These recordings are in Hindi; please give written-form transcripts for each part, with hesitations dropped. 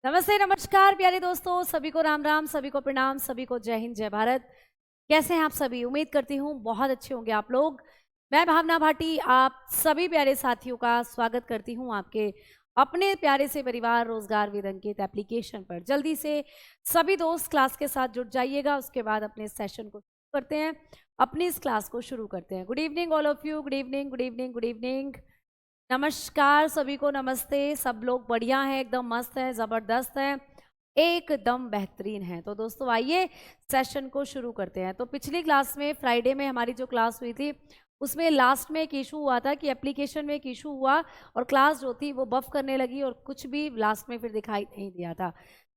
नमस्ते नमस्कार प्यारे दोस्तों, सभी को राम राम, सभी को प्रणाम, सभी को जय हिंद जय भारत। कैसे हैं आप सभी? उम्मीद करती हूँ बहुत अच्छे होंगे आप लोग। मैं भावना भाटी आप सभी प्यारे साथियों का स्वागत करती हूँ आपके अपने प्यारे से परिवार रोजगार विद अंकित एप्लीकेशन पर। जल्दी से सभी दोस्त क्लास के साथ जुड़ जाइएगा, उसके बाद अपने सेशन को शुरू करते हैं, अपनी इस क्लास को शुरू करते हैं। Good evening all of you, good evening good evening good evening. नमस्कार सभी को, नमस्ते। सब लोग बढ़िया हैं, एकदम मस्त है, ज़बरदस्त है, एकदम बेहतरीन है। तो दोस्तों आइए सेशन को शुरू करते हैं। तो पिछली क्लास में फ्राइडे में हमारी जो क्लास हुई थी उसमें लास्ट में एक इशू हुआ था कि एप्लीकेशन में एक इशू हुआ और क्लास जो थी वो बफ करने लगी और कुछ भी लास्ट में फिर दिखाई नहीं दिया था।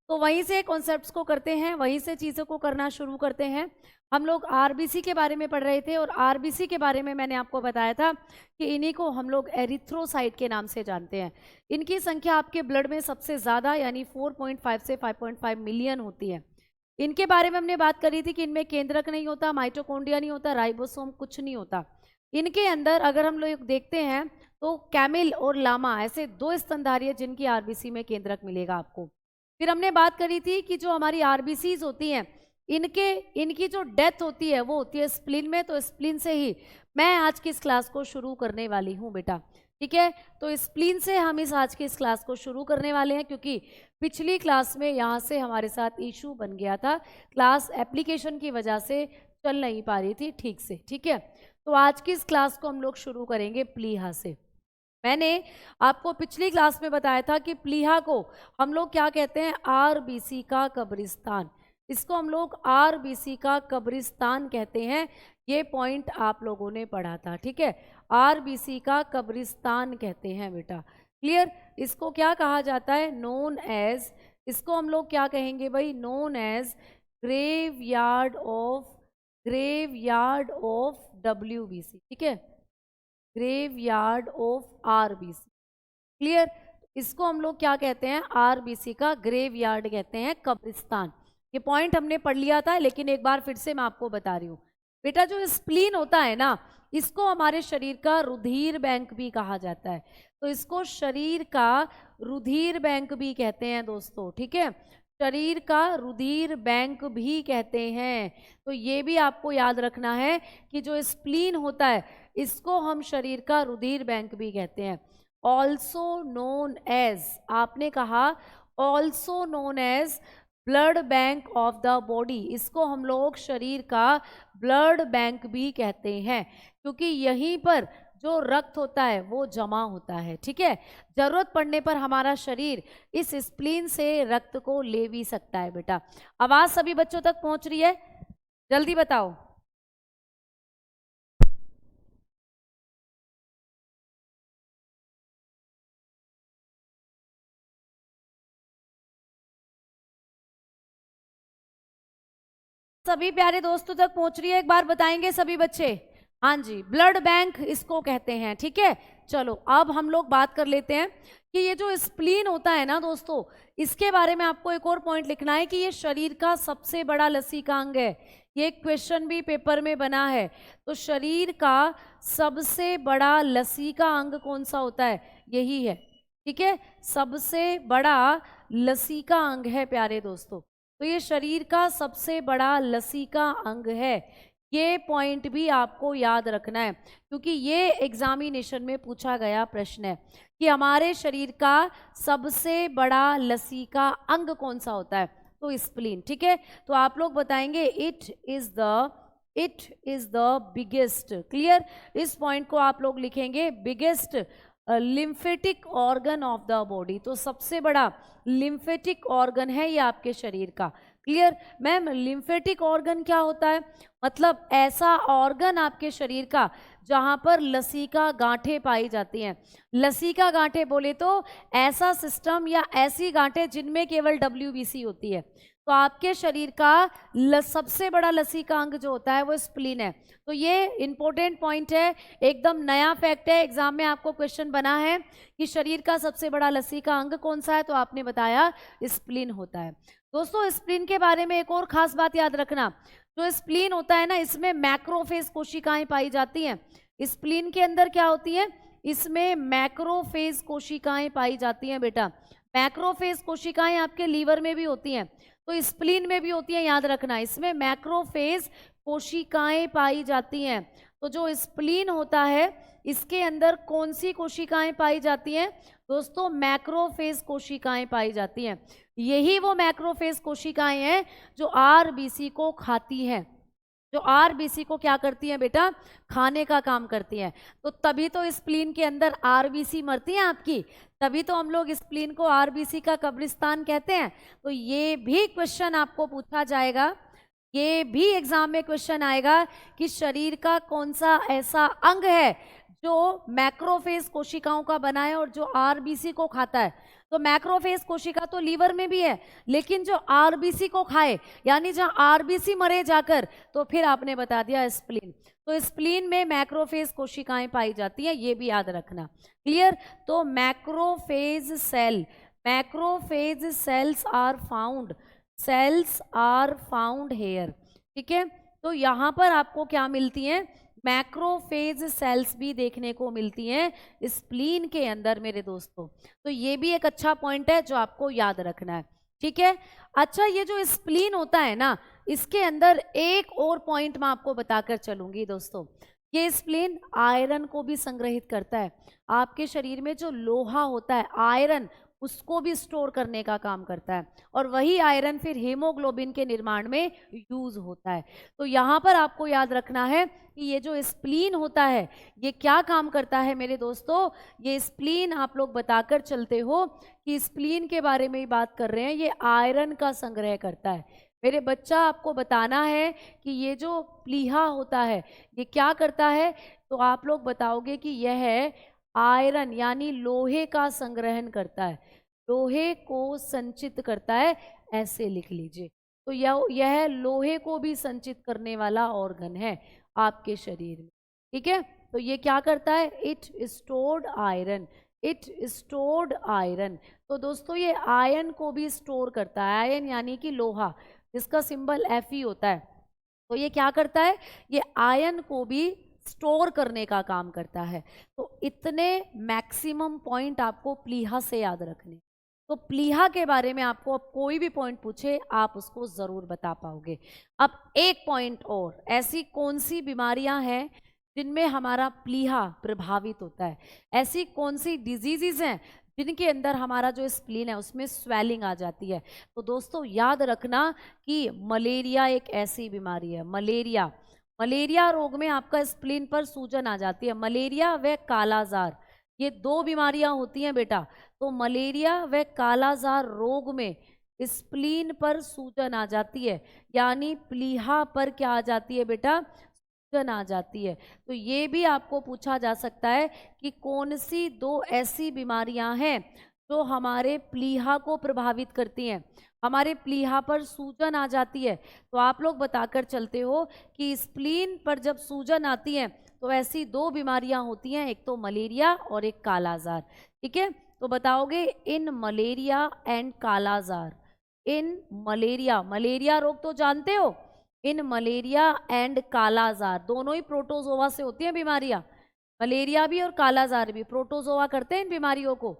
तो वहीं से कॉन्सेप्ट्स को करते हैं, वहीं से चीज़ों को करना शुरू करते हैं। हम लोग आरबीसी के बारे में पढ़ रहे थे और आरबीसी के बारे में मैंने आपको बताया था कि इन्हीं को हम लोग एरिथ्रोसाइट के नाम से जानते हैं। इनकी संख्या आपके ब्लड में सबसे ज़्यादा यानी 4.5 से 5.5 मिलियन होती है। इनके बारे में हमने बात करी थी कि इनमें केंद्रक नहीं होता, माइटोकॉन्ड्रिया नहीं होता, राइबोसोम कुछ नहीं होता। इनके अंदर अगर हम लोग देखते हैं तो कैमिल और लामा ऐसे दो स्तनधारी है जिनकी आरबीसी में केंद्रक मिलेगा आपको। फिर हमने बात करी थी कि जो हमारी आरबीसीज होती हैं इनकी जो डेथ होती है वो होती है स्प्लीन में। तो स्प्लीन से ही मैं आज की इस क्लास को शुरू करने वाली हूँ बेटा, ठीक है। तो स्प्लीन से हम आज की इस क्लास को शुरू करने वाले हैं क्योंकि पिछली क्लास में यहाँ से हमारे साथ इशू बन गया था, क्लास एप्लीकेशन की वजह से चल नहीं पा रही थी ठीक से, ठीक है। तो आज की इस क्लास को हम लोग शुरू करेंगे प्लीहा से। मैंने आपको पिछली क्लास में बताया था कि प्लीहा को हम लोग क्या कहते हैं, आरबीसी का कब्रिस्तान। इसको हम लोग आरबीसी का कब्रिस्तान कहते हैं। ये पॉइंट आप लोगों ने पढ़ा था, ठीक है। आरबीसी का कब्रिस्तान कहते हैं बेटा, क्लियर। इसको क्या कहा जाता है, नोन एज, इसको हम लोग क्या कहेंगे भाई, known as graveyard of WBC, ठीक है, ग्रेवयार्ड ऑफ आरबीसी, क्लियर। इसको हम लोग क्या कहते हैं, आरबीसी का ग्रेवयार्ड कहते हैं, कब्रिस्तान। ये पॉइंट हमने पढ़ लिया था लेकिन एक बार फिर से मैं आपको बता रही हूँ बेटा। जो स्प्लीन होता है ना, इसको हमारे शरीर का रुधिर बैंक भी कहा जाता है। तो इसको शरीर का रुधिर बैंक भी कहते हैं दोस्तों, ठीक है, शरीर का रुधिर बैंक भी कहते हैं। तो ये भी आपको याद रखना है कि जो स्प्लीन होता है इसको हम शरीर का रुधिर बैंक भी कहते हैं। ऑल्सो नोन एज, आपने कहा also known as blood bank of the body, इसको हम लोग शरीर का ब्लड बैंक भी कहते हैं क्योंकि यहीं पर जो रक्त होता है वो जमा होता है, ठीक है। जरूरत पड़ने पर हमारा शरीर इस स्प्लीन से रक्त को ले भी सकता है बेटा। आवाज सभी बच्चों तक पहुंच रही है? जल्दी बताओ। सभी प्यारे दोस्तों तक पहुंच रही है? एक बार बताएंगे सभी बच्चे? हाँ जी, ब्लड बैंक इसको कहते हैं, ठीक है। चलो अब हम लोग बात कर लेते हैं कि ये जो स्प्लीन होता है ना दोस्तों, इसके बारे में आपको एक और पॉइंट लिखना है कि ये शरीर का सबसे बड़ा लसीका अंग है। ये क्वेश्चन भी पेपर में बना है। तो शरीर का सबसे बड़ा लसीका अंग कौन सा होता है, यही है, ठीक है। सबसे बड़ा लसीका अंग है प्यारे दोस्तों। तो ये शरीर का सबसे बड़ा लसीका अंग है। ये पॉइंट भी आपको याद रखना है क्योंकि ये एग्जामिनेशन में पूछा गया प्रश्न है कि हमारे शरीर का सबसे बड़ा लसीका अंग कौन सा होता है, तो स्प्लीन, ठीक है। तो आप लोग बताएंगे it is the biggest, clear. इस पॉइंट को आप लोग लिखेंगे biggest lymphatic organ of the body. तो सबसे बड़ा लिम्फेटिक ऑर्गन है ये आपके शरीर का, क्लियर। मैम लिम्फेटिक ऑर्गन क्या होता है, मतलब ऐसा ऑर्गन आपके शरीर का जहां पर लसीका गांठें पाई जाती हैं। लसीका गांठें बोले तो ऐसा सिस्टम या ऐसी गांठें जिनमें केवल डब्ल्यूबीसी होती है। तो आपके शरीर का सबसे बड़ा लसीका अंग जो होता है वो स्प्लीन है। तो ये इंपॉर्टेंट पॉइंट है, एकदम नया फैक्ट है, एग्जाम में आपको क्वेश्चन बना है कि शरीर का सबसे बड़ा लसीका अंग कौन सा है, तो आपने बताया स्प्लीन होता है। दोस्तों स्प्लीन के बारे में एक और खास बात याद रखना, जो स्प्लीन होता है ना इसमें मैक्रोफेज कोशिकाएं पाई जाती हैं। स्प्लीन के अंदर क्या होती है, इसमें मैक्रोफेज कोशिकाएं पाई जाती हैं बेटा। मैक्रोफेज कोशिकाएं आपके लीवर में भी होती हैं, तो स्प्लीन में भी होती हैं, याद रखना। इसमें मैक्रोफेज कोशिकाएं पाई जाती हैं। तो जो स्प्लीन होता है इसके अंदर कौन सी कोशिकाएं पाई जाती हैं दोस्तों? मैक्रोफेज कोशिकाएं पाई जाती हैं। यही वो मैक्रोफेज कोशिकाएं हैं जो आरबीसी को खाती हैं, जो आरबीसी को क्या करती हैं बेटा? खाने का काम करती हैं। तो तभी तो स्प्लीन के अंदर आरबीसी मरती हैं आपकी, तभी तो हम लोग स्प्लीन को आरबीसी का कब्रिस्तान कहते हैं। तो ये भी क्वेश्चन आपको पूछा जाएगा, ये भी एग्जाम में क्वेश्चन आएगा कि शरीर का कौन सा ऐसा अंग है जो मैक्रोफेज कोशिकाओं का बना है और जो आरबीसी को खाता है। तो मैक्रोफेज कोशिका तो लीवर में भी है, लेकिन जो आरबीसी को खाए, यानी जहां आरबीसी मरे जाकर, तो फिर आपने बता दिया स्प्लीन। तो स्प्लीन में मैक्रोफेज कोशिकाएं पाई जाती हैं, ये भी याद रखना। क्लियर? तो macrophage cells are found here. ठीक है, तो यहां पर आपको क्या मिलती हैं? मैक्रोफेज सेल्स भी देखने को मिलती हैं स्प्लीन के अंदर मेरे दोस्तों। तो ये भी एक अच्छा पॉइंट है जो आपको याद रखना है। ठीक है, अच्छा, ये जो स्प्लीन होता है ना, इसके अंदर एक और पॉइंट मैं आपको बताकर चलूंगी दोस्तों। ये स्प्लीन आयरन को भी संग्रहित करता है। आपके शरीर में जो लोहा होता है, आयरन, उसको भी स्टोर करने का काम करता है, और वही आयरन फिर हीमोग्लोबिन के निर्माण में यूज होता है। तो यहाँ पर आपको याद रखना है कि ये जो स्प्लीन होता है ये क्या काम करता है मेरे दोस्तों? ये स्प्लीन आप लोग बताकर चलते हो कि स्प्लीन के बारे में ही बात कर रहे हैं, ये आयरन का संग्रह करता है। मेरे बच्चा, आपको बताना है कि ये जो प्लीहा होता है ये क्या करता है, तो आप लोग बताओगे कि यह आयरन यानी लोहे का संग्रहण करता है, लोहे को संचित करता है, ऐसे लिख लीजिए। तो यह लोहे को भी संचित करने वाला ऑर्गन है आपके शरीर में। ठीक है, तो ये क्या करता है? It stored iron. तो दोस्तों ये आयरन को भी स्टोर करता है, आयरन यानी कि लोहा, जिसका सिंबल Fe होता है। तो ये क्या करता है? ये आयरन को भी स्टोर करने का काम करता है। तो इतने मैक्सिमम पॉइंट आपको प्लीहा से याद रखने। तो प्लीहा के बारे में आपको अब कोई भी पॉइंट पूछे आप उसको जरूर बता पाओगे। अब एक पॉइंट और, ऐसी कौन सी बीमारियां हैं जिनमें हमारा प्लीहा प्रभावित होता है? ऐसी कौन सी डिजीजेज हैं जिनके अंदर हमारा जो स्प्लीन है उसमें स्वेलिंग आ जाती है? तो दोस्तों याद रखना कि मलेरिया एक ऐसी बीमारी है। मलेरिया रोग में आपका स्प्लीन पर सूजन आ जाती है। मलेरिया व कालाजार, ये दो बीमारियां होती हैं बेटा। तो मलेरिया व कालाजार रोग में स्प्लीन पर सूजन आ जाती है, यानी प्लीहा पर क्या आ जाती है बेटा? सूजन आ जाती है। तो ये भी आपको पूछा जा सकता है कि कौन सी दो ऐसी बीमारियां हैं जो हमारे प्लीहा को प्रभावित करती हैं, हमारे प्लीहा पर सूजन आ जाती है। तो आप लोग बताकर चलते हो कि स्प्लीन पर जब सूजन आती है तो ऐसी दो बीमारियां होती हैं, एक तो मलेरिया और एक कालाजार। ठीक है, तो बताओगे in malaria and kala-azar, in malaria रोग तो जानते हो, इन मलेरिया एंड कालाजार दोनों ही प्रोटोजोआ से होती हैं बीमारियां। मलेरिया भी और कालाजार भी प्रोटोजोआ करते हैं इन बीमारियों को।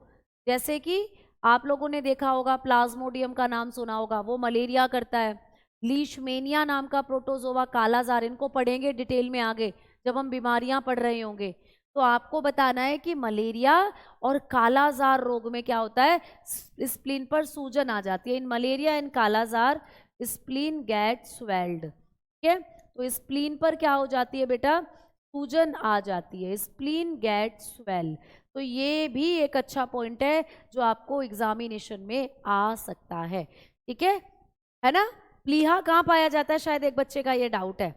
जैसे कि आप लोगों ने देखा होगा, प्लाज्मोडियम का नाम सुना होगा, वो मलेरिया करता है। लीशमेनिया नाम का प्रोटोजोआ कालाजार, इनको पढ़ेंगे डिटेल में आगे जब हम बीमारियां पढ़ रहे होंगे। तो आपको बताना है कि मलेरिया और कालाजार रोग में क्या होता है? स्प्लीन पर सूजन आ जाती है। In malaria and kala-azar spleen get swelled. ठीक है, तो स्प्लीन पर क्या हो जाती है बेटा? सूजन आ जाती है, स्प्लीन गेट स्वेल। तो ये भी एक अच्छा पॉइंट है जो आपको एग्जामिनेशन में आ सकता है। ठीक है ना? प्लीहा कहाँ पाया जाता है? शायद एक बच्चे का ये डाउट है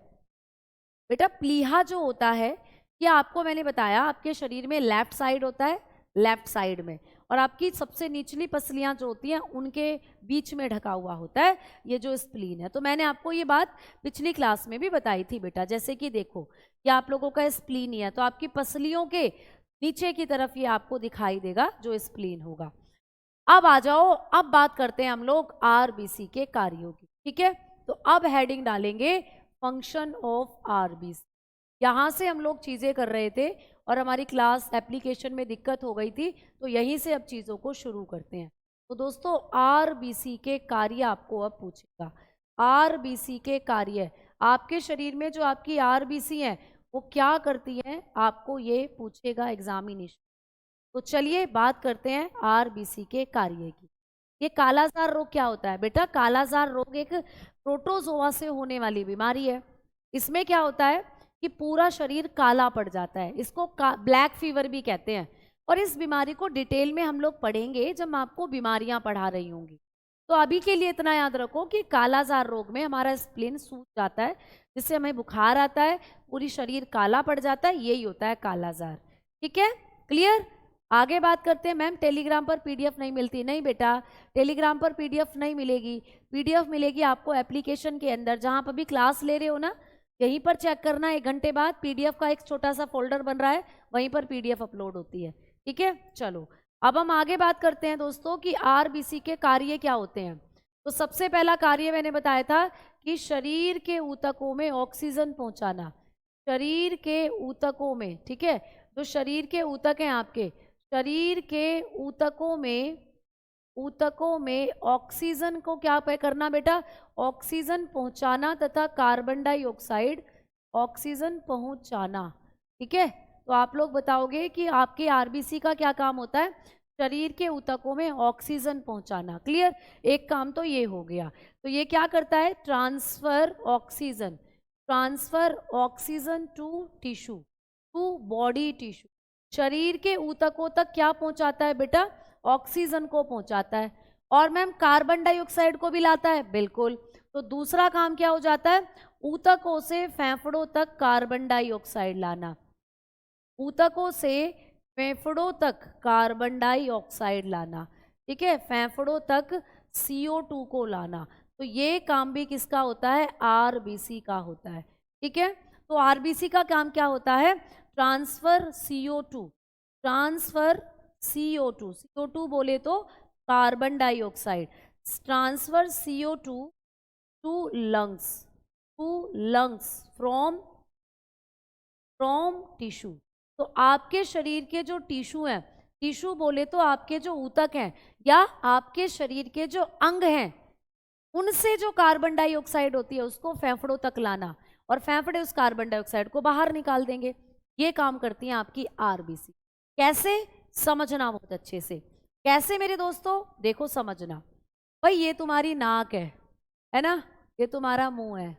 बेटा। प्लीहा जो होता है ये आपको मैंने बताया आपके शरीर में लेफ्ट साइड होता है, लेफ्ट साइड में, और आपकी सबसे निचली पसलियां जो होती हैं उनके बीच में ढका हुआ होता है ये जो स्प्लीन है। तो मैंने आपको ये बात पिछली क्लास में भी बताई थी बेटा। जैसे कि देखो ये आप लोगों का स्प्लीन ही है, तो आपकी पसलियों के नीचे की तरफ ये आपको दिखाई देगा जो स्प्लीन होगा। अब आ जाओ, अब बात करते हैं हम लोग आरबीसी के कार्यों की। ठीक है, तो अब हेडिंग डालेंगे फंक्शन ऑफ आरबीसी। यहाँ से हम लोग चीजें कर रहे थे और हमारी क्लास एप्लीकेशन में दिक्कत हो गई थी, तो यहीं से अब चीज़ों को शुरू करते हैं। तो दोस्तों आरबीसी के कार्य आपको अब पूछेगा। आरबीसी के कार्य, आपके शरीर में जो आपकी आरबीसी है वो क्या करती हैं, आपको ये पूछेगा एग्जामिनेशन। तो चलिए बात करते हैं आरबीसी के कार्य की। ये कालाजार रोग क्या होता है बेटा? कालाजार रोग एक प्रोटोजोआ से होने वाली बीमारी है। इसमें क्या होता है कि पूरा शरीर काला पड़ जाता है, इसको ब्लैक फीवर भी कहते हैं। और इस बीमारी को डिटेल में हम लोग पढ़ेंगे जब मैं आपको बीमारियां पढ़ा रही होंगी। तो अभी के लिए इतना याद रखो कि कालाजार रोग में हमारा स्प्लीन सूज जाता है, जिससे हमें बुखार आता है, पूरी शरीर काला पड़ जाता है, यही होता है कालाजार। ठीक है, क्लियर? आगे बात करते हैं। मैम टेलीग्राम पर पीडीएफ नहीं मिलती? नहीं बेटा, टेलीग्राम पर पीडीएफ नहीं मिलेगी। पीडीएफ मिलेगी आपको एप्लीकेशन के अंदर, जहां पर भी क्लास ले रहे हो ना, यहीं पर चेक करना। 1 घंटे बाद पीडीएफ का एक छोटा सा फोल्डर बन रहा है, वहीं पर पीडीएफ अपलोड होती है। ठीक है, चलो अब हम आगे बात करते हैं दोस्तों कि आरबीसी के कार्य क्या होते हैं। तो सबसे पहला कार्य मैंने बताया था कि शरीर के ऊतकों में ऑक्सीजन पहुंचाना। शरीर के ऊतकों में, ठीक है, जो शरीर के ऊतक हैं आपके, शरीर के ऊतकों में ऑक्सीजन को क्या करना बेटा? ऑक्सीजन पहुंचाना तथा कार्बन डाइऑक्साइड ऑक्सीजन पहुंचाना। ठीक है, तो आप लोग बताओगे कि आपके आरबीसी का क्या काम होता है? शरीर के ऊतकों में ऑक्सीजन पहुंचाना। क्लियर? एक काम तो ये हो गया। तो ये क्या करता है? Transfer oxygen to tissue, to body tissue. शरीर के ऊतकों तक क्या पहुंचाता है बेटा? ऑक्सीजन को पहुंचाता है। और मैम कार्बन डाइऑक्साइड को भी लाता है? बिल्कुल। तो दूसरा काम क्या हो जाता है? ऊतकों से फेफड़ों तक कार्बन डाइऑक्साइड लाना। ऊतकों से फेफड़ों तक कार्बन डाइऑक्साइड लाना। ठीक है, फेफड़ों तक CO2 को लाना। तो ये काम भी किसका होता है? आरबीसी का होता है। ठीक है, तो आरबीसी का काम क्या होता है? ट्रांसफर CO2 बोले तो carbon dioxide, transfer CO2 to lungs from tissue. तो आपके शरीर के जो टिश्यू हैं, टिश्यू बोले तो आपके जो ऊतक हैं या आपके शरीर के जो अंग हैं, उनसे जो कार्बन डाइऑक्साइड होती है उसको फेफड़ों तक लाना, और फेफड़े उस कार्बन डाइऑक्साइड को बाहर निकाल देंगे। ये काम करती हैं आपकी आरबीसी। कैसे? समझना बहुत अच्छे से। कैसे मेरे दोस्तों? देखो समझना। भाई ये तुम्हारी नाक है ना, ये तुम्हारा मुंह है,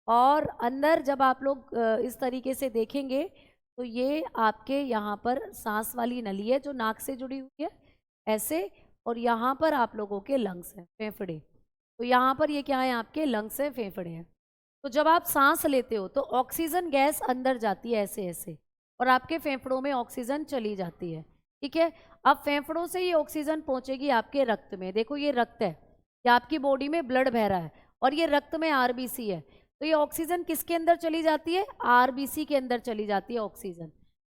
और अंदर जब आप लोग इस तरीके से देखेंगे तो ये आपके यहाँ पर सांस वाली नली है जो नाक से जुड़ी हुई है ऐसे, और यहाँ पर आप लोगों के लंग्स हैं, फेफड़े। तो यहाँ पर ये क्या है? आपके लंग्स हैं, फेफड़े हैं। तो जब आप सांस लेते हो तो ऑक्सीजन गैस अंदर जाती है ऐसे ऐसे, और आपके फेफड़ों में ऑक्सीजन चली जाती है। ठीक है, अब फेफड़ों से ये ऑक्सीजन पहुंचेगी आपके रक्त में। देखो ये रक्त है, ये आपकी बॉडी में ब्लड बह रहा है, और ये रक्त में आरबीसी है। तो ये ऑक्सीजन किसके अंदर चली जाती है? आरबीसी के अंदर चली जाती है ऑक्सीजन।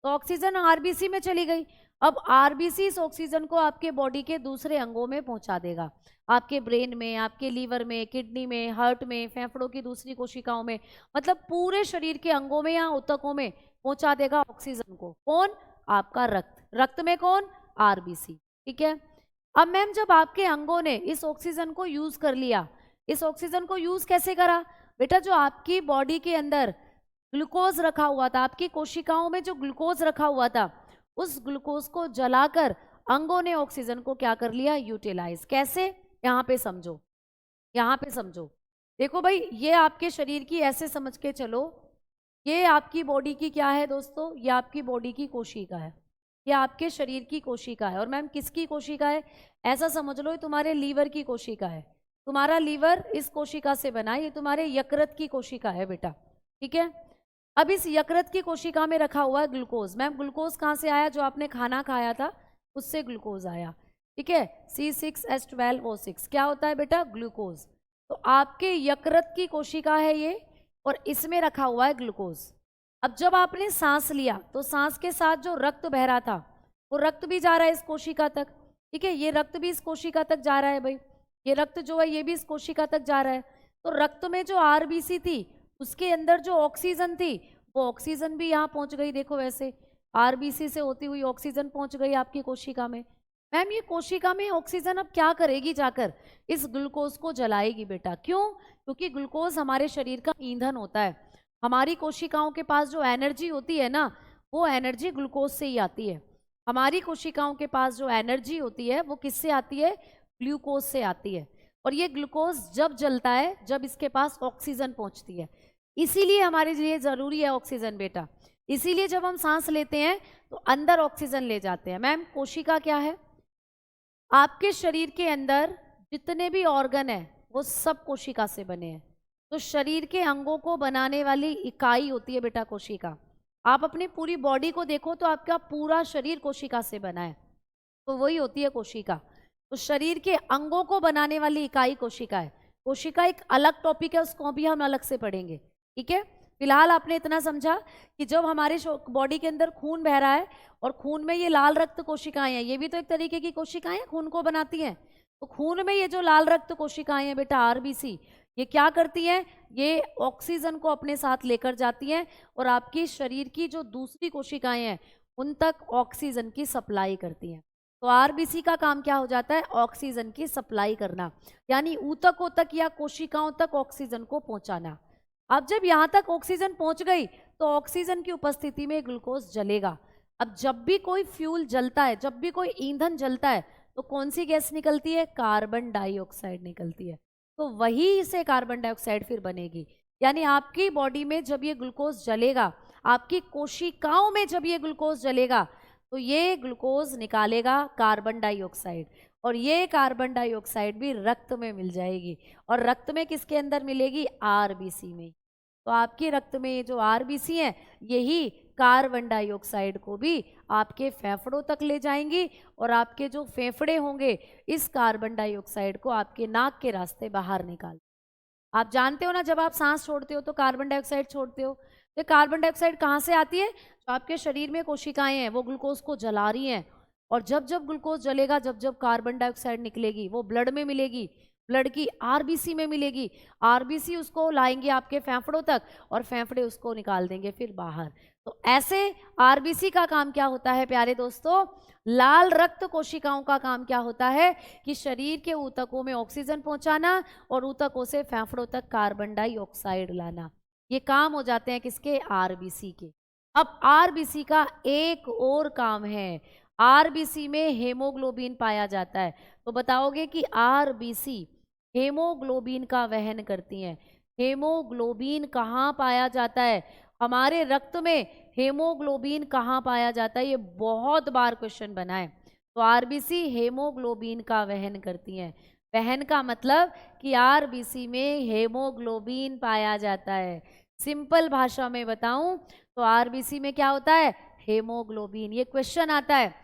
तो ऑक्सीजन आरबीसी में चली गई। अब आरबीसी इस ऑक्सीजन को आपके बॉडी के दूसरे अंगों में पहुंचा देगा, आपके ब्रेन में, आपके लीवर में, किडनी में, हार्ट में, फेफड़ों की दूसरी कोशिकाओं में, मतलब पूरे शरीर के अंगों में या ऊतकों में पहुंचा देगा ऑक्सीजन को। कौन? आपका रक्त। रक्त में कौन? आरबीसी। ठीक है, अब मैम जब आपके अंगों ने इस ऑक्सीजन को यूज कर लिया, इस ऑक्सीजन को यूज कैसे करा बेटा? जो आपकी बॉडी के अंदर ग्लूकोज रखा हुआ था, आपकी कोशिकाओं में जो ग्लूकोज रखा हुआ था, उस ग्लूकोज को जलाकर अंगों ने ऑक्सीजन को क्या कर लिया? यूटिलाइज। कैसे? यहाँ पे समझो, यहाँ पे समझो। देखो भाई, ये आपके शरीर की, ऐसे समझ के चलो, ये आपकी बॉडी की क्या है दोस्तों? ये आपकी बॉडी की कोशिका है, ये आपके शरीर की कोशिका है। और मैम किसकी कोशिका है? ऐसा समझ लो, ये तुम्हारे लीवर की कोशिका है। तुम्हारा लीवर इस कोशिका से बना है, ये तुम्हारे यकृत की कोशिका है बेटा। ठीक है, अब इस यकृत की कोशिका में रखा हुआ है ग्लूकोज। मैम ग्लूकोज कहाँ से आया? जो आपने खाना खाया था उससे ग्लूकोज आया। ठीक है, C6H12O6 क्या होता है बेटा? ग्लूकोज। तो आपके यकृत की कोशिका है ये, और इसमें रखा हुआ है ग्लूकोज। अब जब आपने सांस लिया तो सांस के साथ जो रक्त बह रहा था, वो रक्त भी जा रहा है इस कोशिका तक। ठीक है, ये रक्त भी इस कोशिका तक जा रहा है भाई, ये रक्त जो है ये भी इस कोशिका तक जा रहा है। तो रक्त में जो आरबीसी थी उसके अंदर जो ऑक्सीजन थी, वो ऑक्सीजन भी यहाँ पहुंच गई। देखो वैसे आरबीसी से होती हुई ऑक्सीजन पहुंच गई आपकी कोशिका में। मैम ये कोशिका में ऑक्सीजन अब क्या करेगी जाकर? इस ग्लूकोज को जलाएगी बेटा। क्यों? क्योंकि ग्लूकोज हमारे शरीर का ईंधन होता है। हमारी कोशिकाओं के पास जो एनर्जी होती है ना, वो एनर्जी ग्लूकोज से ही आती है। हमारी कोशिकाओं के पास जो एनर्जी होती है वो किससे आती है? ग्लूकोज से आती है। और ये ग्लूकोज जब जलता है जब इसके पास ऑक्सीजन पहुंचती है। इसीलिए हमारे लिए जरूरी है ऑक्सीजन बेटा। इसीलिए जब हम सांस लेते हैं तो अंदर ऑक्सीजन ले जाते हैं। मैम कोशिका क्या है? आपके शरीर के अंदर जितने भी ऑर्गन है वो सब कोशिका से बने हैं। तो शरीर के अंगों को बनाने वाली इकाई होती है बेटा कोशिका। आप अपनी पूरी बॉडी को देखो तो आपका पूरा शरीर कोशिका से बना है, तो वही होती है कोशिका। तो शरीर के अंगों को बनाने वाली इकाई कोशिका है। कोशिका एक अलग टॉपिक है, उसको भी हम अलग से पढ़ेंगे, ठीक है। फिलहाल आपने इतना समझा कि जब हमारे बॉडी के अंदर खून बह रहा है और खून में ये लाल रक्त कोशिकाएं हैं, ये भी तो एक तरीके की कोशिकाएं हैं, खून को बनाती हैं। तो खून में ये जो लाल रक्त कोशिकाएं हैं बेटा आरबीसी, ये क्या करती हैं? ये ऑक्सीजन को अपने साथ लेकर जाती हैं और आपकी शरीर की जो दूसरी कोशिकाएं हैं उन तक ऑक्सीजन की सप्लाई करती हैं। तो आरबीसी का काम क्या हो जाता है? ऑक्सीजन की सप्लाई करना, यानी ऊतकों तक या कोशिकाओं तक ऑक्सीजन को पहुंचाना। अब जब यहाँ तक ऑक्सीजन पहुंच गई तो ऑक्सीजन की उपस्थिति में ग्लूकोज जलेगा। अब जब भी कोई फ्यूल जलता है, जब भी कोई ईंधन जलता है, तो कौन सी गैस निकलती है? कार्बन डाइऑक्साइड निकलती है। तो वही से कार्बन डाइऑक्साइड फिर बनेगी। यानी आपकी बॉडी में जब ये ग्लूकोज जलेगा, आपकी कोशिकाओं में जब ये ग्लूकोज जलेगा, तो ये ग्लूकोज निकालेगा कार्बन डाइऑक्साइड, और ये कार्बन डाइऑक्साइड भी रक्त में मिल जाएगी। और रक्त में किसके अंदर मिलेगी? आरबीसी में। तो आपके रक्त में जो आरबीसी है यही कार्बन डाइऑक्साइड को भी आपके फेफड़ों तक ले जाएंगी, और आपके जो फेफड़े होंगे इस कार्बन डाइऑक्साइड को आपके नाक के रास्ते बाहर निकाल। आप जानते हो ना, जब आप सांस छोड़ते हो तो कार्बन डाइऑक्साइड छोड़ते हो। तो कार्बन डाइऑक्साइड कहाँ से आती है? जो आपके शरीर में कोशिकाएं हैं वो ग्लूकोज को जला रही हैं, और जब जब ग्लूकोज जलेगा, जब जब कार्बन डाइऑक्साइड निकलेगी, वो ब्लड में मिलेगी, ब्लड की आरबीसी में मिलेगी, आरबीसी उसको लाएंगे आपके फेफड़ों तक, और फेफड़े उसको निकाल देंगे फिर बाहर। तो ऐसे आरबीसी का काम क्या होता है प्यारे दोस्तों? लाल रक्त कोशिकाओं का काम क्या होता है कि शरीर के ऊतकों में ऑक्सीजन पहुंचाना और ऊतकों से फेफड़ों तक कार्बन डाइऑक्साइड लाना। ये काम हो जाते हैं किसके? आरबीसी के। अब आरबीसी का एक और काम है, आरबीसी में हेमोग्लोबिन पाया जाता है। तो बताओगे कि आरबीसी हेमोग्लोबिन का वहन करती हैं। हेमोग्लोबिन कहाँ पाया जाता है? हमारे रक्त में हेमोग्लोबिन कहाँ पाया जाता है? ये बहुत बार क्वेश्चन बना है। तो आरबीसी हेमोग्लोबिन का वहन करती हैं। वहन का मतलब कि आरबीसी में हेमोग्लोबिन पाया जाता है। सिंपल भाषा में बताऊं तो आरबीसी में क्या होता है? हेमोग्लोबिन। ये क्वेश्चन आता है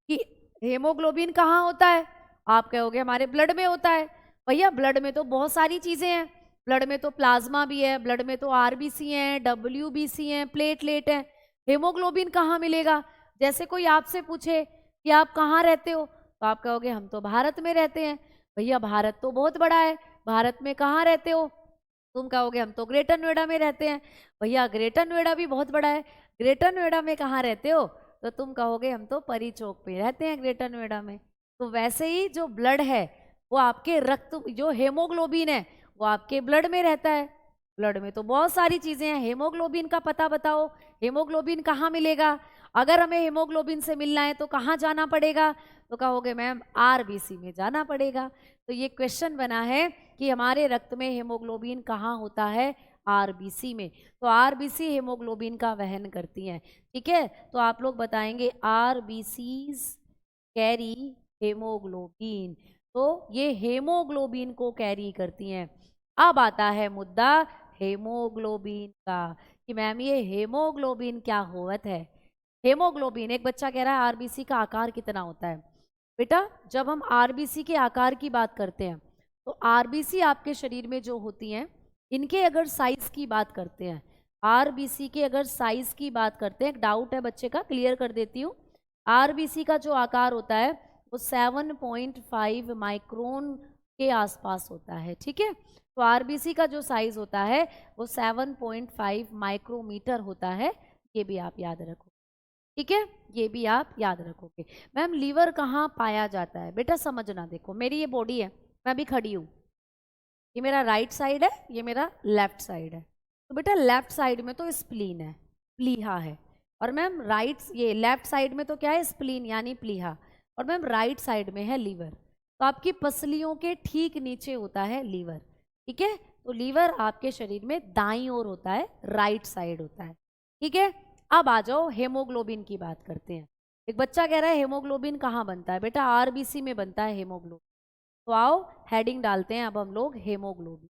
कि हेमोग्लोबिन कहाँ होता है? आप कहोगे हमारे ब्लड में होता है। भैया ब्लड में तो बहुत सारी चीजें हैं, ब्लड में तो प्लाज्मा भी है, ब्लड में तो आरबीसी है, डब्ल्यूबीसी है, प्लेटलेट है। हेमोग्लोबिन कहाँ मिलेगा? जैसे कोई आपसे पूछे कि आप कहाँ रहते हो, तो आप कहोगे हम तो भारत में रहते हैं। भैया भारत तो बहुत बड़ा है, भारत में कहाँ रहते हो? तुम कहोगे हम तो ग्रेटर नोएडा में रहते हैं। भैया ग्रेटर नोएडा भी बहुत बड़ा है, ग्रेटर नोएडा में कहाँ रहते हो? तो तुम कहोगे हम तो परी चौक पे रहते हैं ग्रेटर नोएडा में। तो वैसे ही जो ब्लड है वो आपके रक्त, जो हेमोग्लोबिन है वो आपके ब्लड में रहता है। ब्लड में तो बहुत सारी चीजें हैं, हेमोग्लोबिन का पता बताओ, हेमोग्लोबिन कहाँ मिलेगा? अगर हमें हेमोग्लोबिन से मिलना है तो कहाँ जाना पड़ेगा? तो कहोगे मैम आरबीसी में जाना पड़ेगा। तो ये क्वेश्चन बना है कि हमारे रक्त में हेमोग्लोबिन कहाँ होता है? आरबीसी में। तो आरबीसी हेमोग्लोबिन का वहन करती हैं, ठीक है। तो आप लोग बताएंगे आरबीसीज कैरी हेमोग्लोबिन। तो ये हेमोग्लोबिन को कैरी करती हैं। अब आता है मुद्दा हेमोग्लोबिन का कि मैम ये हेमोग्लोबिन क्या होवत है? हेमोग्लोबिन, एक बच्चा कह रहा है आरबीसी का आकार कितना होता है? बेटा जब हम आरबीसी के आकार की बात करते हैं तो आरबीसी आपके शरीर में जो होती हैं इनके अगर साइज की बात करते हैं, आरबीसी के अगर साइज की बात करते हैं, एक डाउट है बच्चे का, क्लियर कर देती हूँ। आरबीसी का जो आकार होता है वो 7.5 माइक्रोन के आसपास होता है, ठीक है। तो आरबीसी का जो साइज होता है वो 7.5 माइक्रोमीटर होता है, ये भी आप याद रखो। ठीक है, ये भी आप याद रखोगे। मैम लीवर कहाँ पाया जाता है? बेटा समझना, देखो मेरी ये बॉडी है, मैं अभी खड़ी हूँ, ये मेरा राइट साइड है, ये मेरा लेफ्ट साइड है। तो बेटा लेफ्ट साइड में तो स्प्लीन है, प्लीहा है, और मैम राइट, ये लेफ्ट साइड में तो क्या है? स्प्लीन यानी प्लीहा, और मैम राइट साइड में है लीवर। तो आपकी पसलियों के ठीक नीचे होता है लीवर, ठीक है। तो लीवर आपके शरीर में दाईं ओर होता है, राइट साइड होता है, ठीक है। अब आ जाओ हेमोग्लोबिन की बात करते हैं। एक बच्चा कह रहा है हेमोग्लोबिन कहाँ बनता है? बेटा आरबीसी में बनता है हेमोग्लोबिन। तो आओ हेडिंग डालते हैं अब हम लोग हेमोग्लोबिन,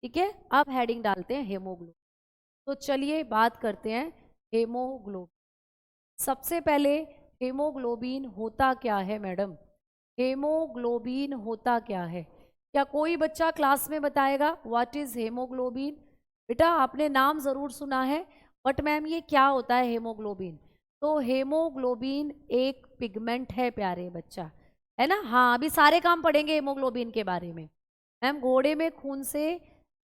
ठीक है। अब हेडिंग डालते हैं हेमोग्लोबिन। तो चलिए बात करते हैं हेमोग्लोबिन। सबसे पहले हेमोग्लोबिन होता क्या है मैडम? हेमोग्लोबिन होता क्या है? क्या कोई बच्चा क्लास में बताएगा व्हाट इज हेमोग्लोबिन? बेटा आपने नाम जरूर सुना है, बट मैम ये क्या होता है हेमोग्लोबिन? तो हेमोग्लोबिन एक पिगमेंट है प्यारे बच्चा, है ना। हाँ अभी सारे काम पढ़ेंगे हेमोग्लोबिन के बारे में। मैम घोड़े में खून से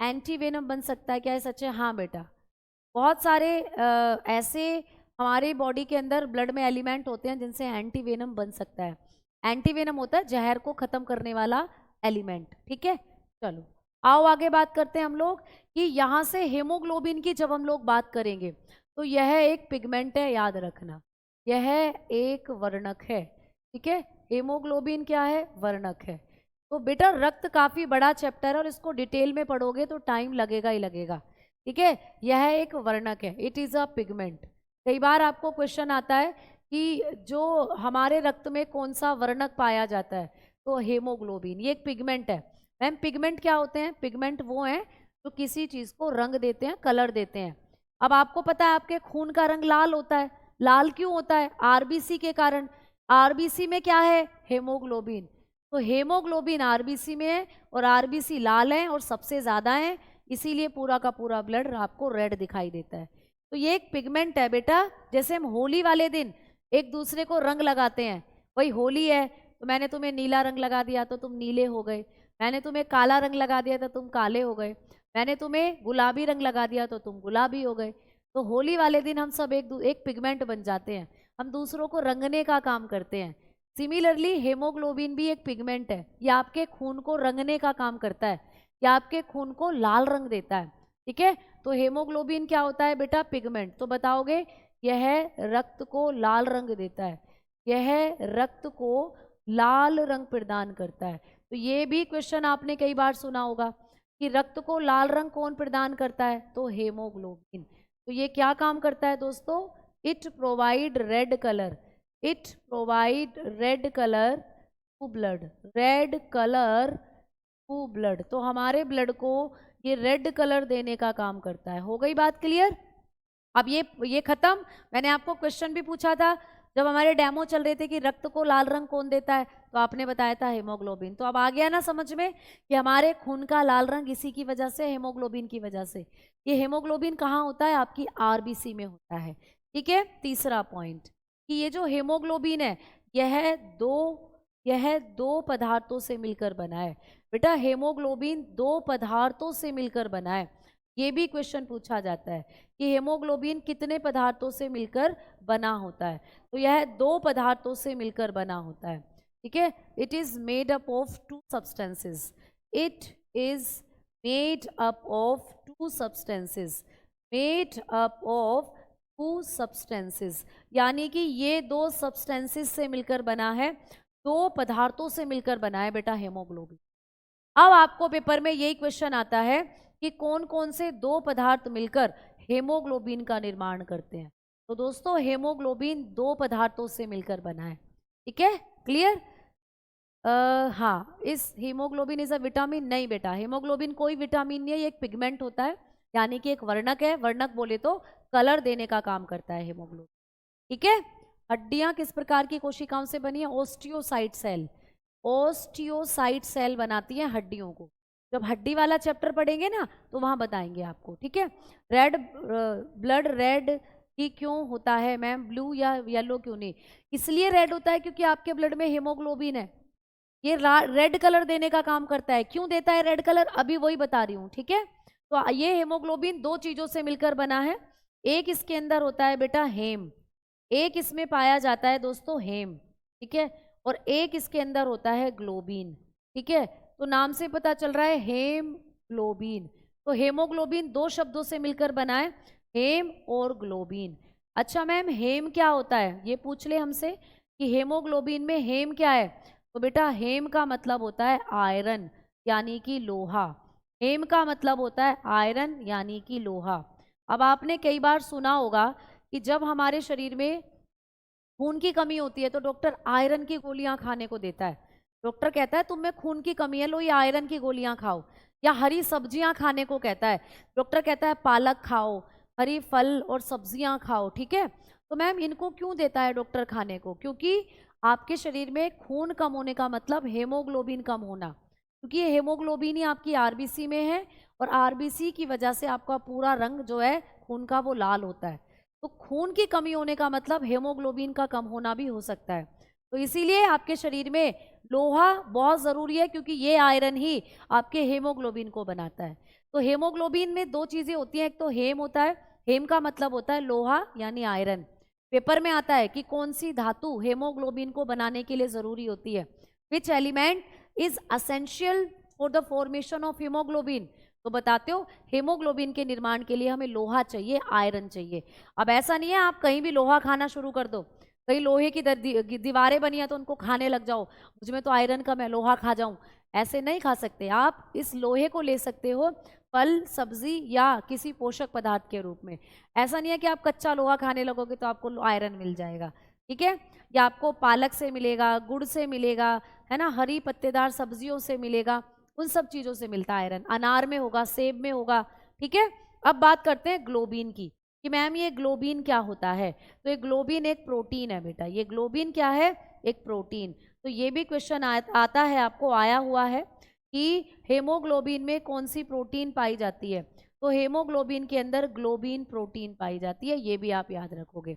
एंटीवेनम बन सकता है, क्या है सच है? हाँ बेटा, बहुत सारे ऐसे हमारे बॉडी के अंदर ब्लड में एलिमेंट होते हैं जिनसे एंटीवेनम बन सकता है। एंटीवेनम होता है जहर को खत्म करने वाला एलिमेंट, ठीक है। चलो आओ आगे बात करते हैं हम लोग कि यहाँ से हेमोग्लोबिन की जब हम लोग बात करेंगे तो यह एक पिगमेंट है, याद रखना, यह एक वर्णक है, ठीक है। हेमोग्लोबिन क्या है? वर्णक है। तो बेटा रक्त काफी बड़ा चैप्टर है और इसको डिटेल में पढ़ोगे तो टाइम लगेगा ही लगेगा, ठीक है। यह एक वर्णक है, इट इज अ पिगमेंट। कई बार आपको क्वेश्चन आता है कि जो हमारे रक्त में कौन सा वर्णक पाया जाता है, तो हेमोग्लोबिन, ये एक पिगमेंट है। मैम पिगमेंट क्या होते हैं? पिगमेंट वो हैं जो किसी चीज को रंग देते हैं, कलर देते हैं। अब आपको पता है आपके खून का रंग लाल होता है, लाल क्यों होता है? आरबीसी के कारण। आरबीसी में क्या है? हेमोग्लोबिन। तो हेमोग्लोबिन आरबीसी में है और आरबीसी लाल है और सबसे ज्यादा है, इसीलिए पूरा का पूरा ब्लड आपको रेड दिखाई देता है। तो ये एक पिगमेंट है बेटा। जैसे हम होली वाले दिन एक दूसरे को रंग लगाते हैं, वही होली है तो मैंने तुम्हें नीला रंग लगा दिया तो तुम नीले हो गए, मैंने तुम्हें काला रंग लगा दिया तो तुम काले हो गए, मैंने तुम्हें गुलाबी रंग लगा दिया तो तुम गुलाबी हो गए। तो होली वाले दिन हम सब एक पिगमेंट बन जाते हैं, हम दूसरों को रंगने का काम करते हैं। सिमिलरली हेमोग्लोबिन भी एक पिगमेंट है, ये आपके खून को रंगने का काम करता है, ये आपके खून को लाल रंग देता है, ठीक है। तो हेमोग्लोबिन क्या होता है बेटा? पिगमेंट। तो बताओगे यह रक्त को लाल रंग देता है, यह रक्त को लाल रंग प्रदान करता है। तो ये भी क्वेश्चन आपने कई बार सुना होगा कि रक्त को लाल रंग कौन प्रदान करता है? तो हेमोग्लोबिन। तो ये क्या काम करता है दोस्तों? It provide red colour, it provide red colour to blood, red colour to blood. तो हमारे ब्लड को ये रेड कलर देने का काम करता है। हो गई बात क्लियर? अब ये खत्म। मैंने आपको क्वेश्चन भी पूछा था जब हमारे डेमो चल रहे थे कि रक्त को लाल रंग कौन देता है, तो आपने बताया था हेमोग्लोबिन। तो अब आ गया ना समझ में कि हमारे खून का लाल रंग इसी की वजह से, हेमोग्लोबिन की वजह से। ये हेमोग्लोबिन कहाँ होता है? आपकी आरबीसी में होता है, ठीक है। तीसरा पॉइंट कि ये जो हेमोग्लोबिन है यह दो पदार्थों से मिलकर बना है। बेटा हेमोग्लोबिन दो पदार्थों से मिलकर बना है। ये भी क्वेश्चन पूछा जाता है कि हेमोग्लोबिन कितने पदार्थों से मिलकर बना होता है, तो यह दो पदार्थों से मिलकर बना होता है, ठीक है। It is made up of to substances, it is made up of to substances, made up of to substances, यानी कि ये दो सब्सटेंसेस से मिलकर बना है, दो पदार्थों से मिलकर बना है बेटा हेमोग्लोबिन। अब आपको पेपर में यही क्वेश्चन आता है कि कौन कौन से दो पदार्थ मिलकर हेमोग्लोबिन का निर्माण करते हैं। तो दोस्तों हेमोग्लोबिन दो पदार्थों से मिलकर बना है, ठीक है। क्लियर? हाँ, इस हीमोग्लोबिन इज अ विटामिन? नहीं बेटा, हेमोग्लोबिन कोई विटामिन नहीं है, ये एक पिगमेंट होता है, यानी कि एक वर्णक है। वर्णक बोले तो कलर देने का काम करता है हेमोग्लोबिन, ठीक है। हड्डियां किस प्रकार की कोशिकाओं से बनी है? ओस्टियोसाइट सेल, ओस्टियोसाइट सेल बनाती है हड्डियों को। जब हड्डी वाला चैप्टर पढ़ेंगे ना तो वहां बताएंगे आपको, ठीक है। रेड ब्लड रेड ही क्यों होता है मैम? ब्लू या येलो क्यों नहीं? इसलिए रेड होता है क्योंकि आपके ब्लड में हेमोग्लोबिन है, ये रेड कलर देने का काम करता है। क्यों देता है रेड कलर? अभी वही बता रही हूँ, ठीक है। तो ये हेमोग्लोबिन दो चीजों से मिलकर बना है, एक इसके अंदर होता है बेटा हेम, एक इसमें पाया जाता है दोस्तों हेम, ठीक है, और एक इसके अंदर होता है ग्लोबिन, ठीक है। तो नाम से पता चल रहा है हेम ग्लोबिन। तो हेमोग्लोबिन दो शब्दों से मिलकर बना है, हेम और ग्लोबिन। अच्छा मैम हेम क्या होता है, ये पूछ ले हमसे कि हेमोग्लोबिन में हेम क्या है। तो बेटा हेम का मतलब होता है आयरन यानी कि लोहा। हेम का मतलब होता है आयरन यानी कि लोहा। अब आपने कई बार सुना होगा कि जब हमारे शरीर में खून की कमी होती है तो डॉक्टर आयरन की गोलियां खाने को देता है। डॉक्टर कहता है तुम में खून की कमी है, लो ये आयरन की गोलियां खाओ। या हरी सब्जियां खाने को कहता है, डॉक्टर कहता है पालक खाओ, हरी फल और सब्जियां खाओ, ठीक है। तो मैम इनको क्यों देता है डॉक्टर खाने को, क्योंकि आपके शरीर में खून कम होने का मतलब हेमोग्लोबिन कम होना, क्योंकि ये हेमोग्लोबिन ही आपकी आरबीसी में है और आरबीसी की वजह से आपका पूरा रंग जो है खून का वो लाल होता है। तो खून की कमी होने का मतलब हेमोग्लोबिन का कम होना भी हो सकता है। तो इसीलिए आपके शरीर में लोहा बहुत ज़रूरी है, क्योंकि ये आयरन ही आपके हेमोग्लोबिन को बनाता है। तो हेमोग्लोबिन में दो चीज़ें होती हैं, एक तो हेम होता है, हेम का मतलब होता है लोहा यानी आयरन। पेपर में आता है कि कौन सी धातु हेमोग्लोबिन को बनाने के लिए ज़रूरी होती है, which element is essential for the formation of haemoglobin. तो बताते हो हेमोग्लोबिन के निर्माण के लिए हमें लोहा चाहिए, आयरन चाहिए। अब ऐसा नहीं है आप कहीं भी लोहा खाना शुरू कर दो, कहीं लोहे की दीवारें बनी है तो उनको खाने लग जाओ, मुझमें तो आयरन कम है लोहा खा जाऊं, ऐसे नहीं खा सकते। आप इस लोहे को ले सकते हो फल सब्जी या किसी पोषक पदार्थ के रूप में। ऐसा नहीं है कि आप कच्चा लोहा खाने लगोगे तो आपको आयरन मिल जाएगा, ठीक है। या आपको पालक से मिलेगा, गुड़ से मिलेगा, है ना, हरी पत्तेदार सब्जियों से मिलेगा, उन सब चीज़ों से मिलता है आयरन। अनार में होगा, सेब में होगा, ठीक है। अब बात करते हैं ग्लोबिन की कि मैम ये ग्लोबिन क्या होता है। तो ये ग्लोबिन एक प्रोटीन है बेटा, ये ग्लोबिन क्या है, एक प्रोटीन। तो ये भी क्वेश्चन आता है, आपको आया हुआ है कि हेमोग्लोबिन में कौन सी प्रोटीन पाई जाती है। तो हेमोग्लोबिन के अंदर ग्लोबिन प्रोटीन पाई जाती है, ये भी आप याद रखोगे।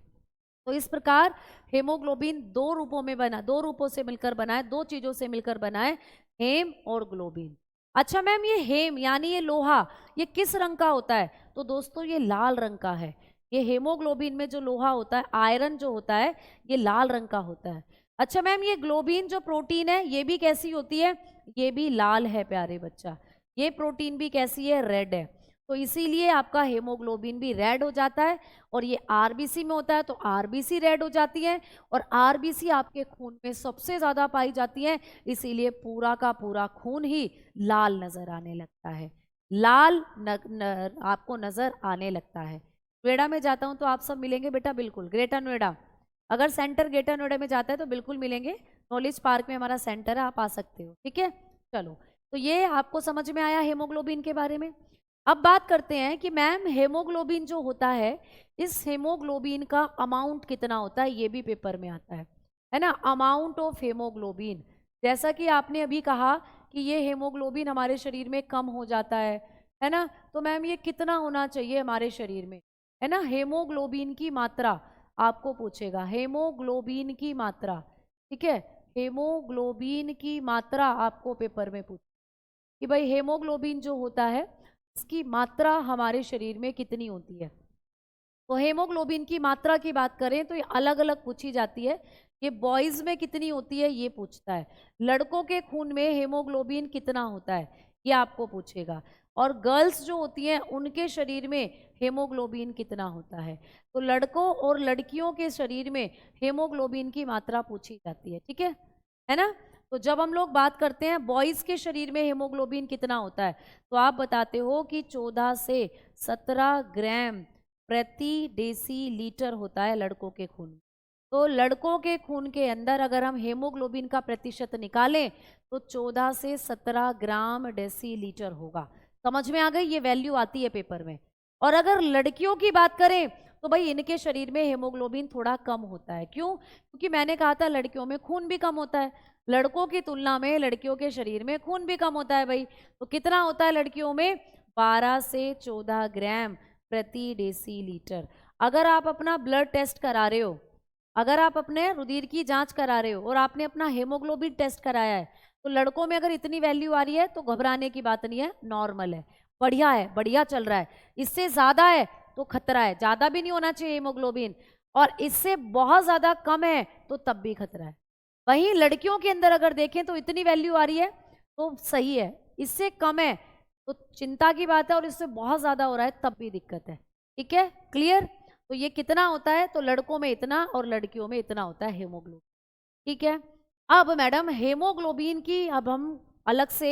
तो इस प्रकार हेमोग्लोबिन दो रूपों में बना, दो रूपों से मिलकर बना है, दो चीजों से मिलकर बना है, हेम और ग्लोबिन। अच्छा मैम ये हेम यानी ये लोहा ये किस रंग का होता है। तो दोस्तों ये लाल रंग का है। ये हेमोग्लोबिन में जो लोहा होता है, आयरन जो होता है, ये लाल रंग का होता है। अच्छा मैम ये ग्लोबिन जो प्रोटीन है ये भी कैसी होती है, ये भी लाल है प्यारे बच्चा। ये प्रोटीन भी कैसी है, रेड है। तो इसीलिए आपका हेमोग्लोबिन भी रेड हो जाता है। और ये आरबीसी में होता है तो आरबीसी रेड हो जाती है, और आरबीसी आपके खून में सबसे ज़्यादा पाई जाती है, इसीलिए पूरा का पूरा खून ही लाल नज़र आने लगता है, लाल आपको नज़र आने लगता है। नोएडा में जाता हूँ तो आप सब मिलेंगे बेटा, बिल्कुल ग्रेटर नोएडा, अगर सेंटर ग्रेटर नोएडा में जाता है तो बिल्कुल मिलेंगे। नॉलेज पार्क में हमारा सेंटर है, आप आ सकते हो, ठीक है। चलो तो ये आपको समझ में आया हेमोग्लोबिन के बारे में। अब बात करते हैं कि मैम हेमोग्लोबिन जो होता है, इस हेमोग्लोबिन का अमाउंट कितना होता है, ये भी पेपर में आता है ना, अमाउंट ऑफ हेमोग्लोबिन। जैसा कि आपने अभी कहा कि ये हेमोग्लोबिन हमारे शरीर में कम हो जाता है ना, तो मैम ये कितना होना चाहिए हमारे शरीर में, है ना। हेमोग्लोबिन की मात्रा आपको पूछेगा, हेमोग्लोबिन की मात्रा, ठीक है। हेमोग्लोबिन की मात्रा आपको पेपर में पूछ कि भाई हेमोग्लोबिन जो होता है इसकी मात्रा हमारे शरीर में कितनी होती है। तो हेमोग्लोबिन की मात्रा की बात करें तो ये अलग अलग पूछी जाती है। ये बॉयज़ में कितनी होती है ये पूछता है, लड़कों के खून में हेमोग्लोबिन कितना होता है ये आपको पूछेगा, और गर्ल्स जो होती हैं उनके शरीर में हेमोग्लोबिन कितना होता है। तो लड़कों और लड़कियों के शरीर में हेमोग्लोबिन की मात्रा पूछी जाती है, ठीक है ना। तो जब हम लोग बात करते हैं बॉयज़ के शरीर में हेमोग्लोबिन कितना होता है, तो आप बताते हो कि 14 से 17 ग्राम प्रति डेसीलीटर होता है लड़कों के खून में। तो लड़कों के खून के अंदर अगर हम हेमोग्लोबिन का प्रतिशत निकालें तो 14 से 17 ग्राम डेसीलीटर होगा। समझ में आ गई, ये वैल्यू आती है पेपर में। और अगर लड़कियों की बात करें तो भाई इनके शरीर में हेमोग्लोबिन थोड़ा कम होता है। क्यों, क्योंकि मैंने कहा था लड़कियों में खून भी कम होता है, लड़कों की तुलना में लड़कियों के शरीर में खून भी कम होता है भाई। तो कितना होता है लड़कियों में, 12 से 14 ग्राम प्रति डेसीलीटर। अगर आप अपना ब्लड टेस्ट करा रहे हो, अगर आप अपने रुधिर की जांच करा रहे हो और आपने अपना हेमोग्लोबिन टेस्ट कराया है, तो लड़कों में अगर इतनी वैल्यू आ रही है तो घबराने की बात नहीं है, नॉर्मल है, बढ़िया है, बढ़िया चल रहा है। इससे ज़्यादा है तो खतरा है, ज़्यादा भी नहीं होना चाहिए हेमोग्लोबिन, और इससे बहुत ज्यादा कम है तो तब भी खतरा है। वहीं लड़कियों के अंदर अगर देखें तो इतनी वैल्यू आ रही है तो सही है, इससे कम है तो चिंता की बात है, और इससे बहुत ज्यादा हो रहा है तब भी दिक्कत है। ठीक है, क्लियर? तो ये कितना होता है, तो लड़कों में इतना और लड़कियों में इतना होता है हेमोग्लोबिन। ठीक है, अब मैडम हेमोग्लोबिन की अब हम अलग से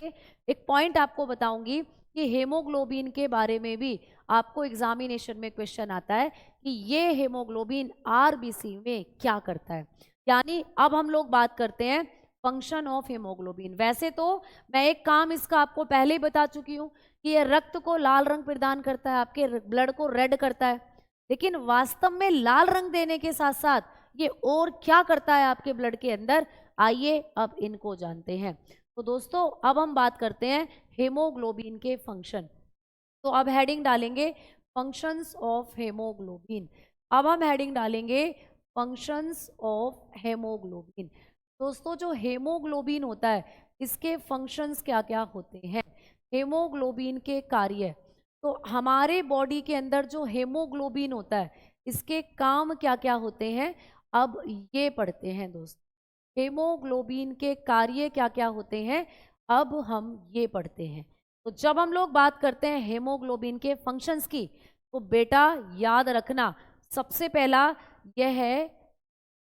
एक पॉइंट आपको बताऊंगी कि हेमोग्लोबिन के बारे में भी आपको एग्जामिनेशन में क्वेश्चन आता है कि ये हेमोग्लोबिन आरबीसी में क्या करता है। यानी अब हम लोग बात करते हैं फंक्शन ऑफ हेमोग्लोबिन। वैसे तो मैं एक काम इसका आपको पहले ही बता चुकी हूँ कि ये रक्त को लाल रंग प्रदान करता है, आपके ब्लड को रेड करता है, लेकिन वास्तव में लाल रंग देने के साथ साथ ये और क्या करता है आपके ब्लड के अंदर, आइए अब इनको जानते हैं। तो दोस्तों अब हम बात करते हैं हेमोग्लोबिन के फंक्शन। तो अब हेडिंग डालेंगे फंक्शंस ऑफ हेमोग्लोबिन। अब हम हेडिंग डालेंगे फंक्शंस ऑफ हेमोग्लोबिन। दोस्तों जो हेमोग्लोबिन होता है इसके फंक्शंस क्या क्या होते हैं, हेमोग्लोबिन के कार्य। तो हमारे बॉडी के अंदर जो हेमोग्लोबिन होता है इसके काम क्या क्या होते हैं, अब ये पढ़ते हैं दोस्त। हेमोग्लोबिन के कार्य क्या क्या होते हैं अब हम ये पढ़ते हैं। तो जब हम लोग बात करते हैं हेमोग्लोबिन के फंक्शंस की तो बेटा याद रखना सबसे पहला यह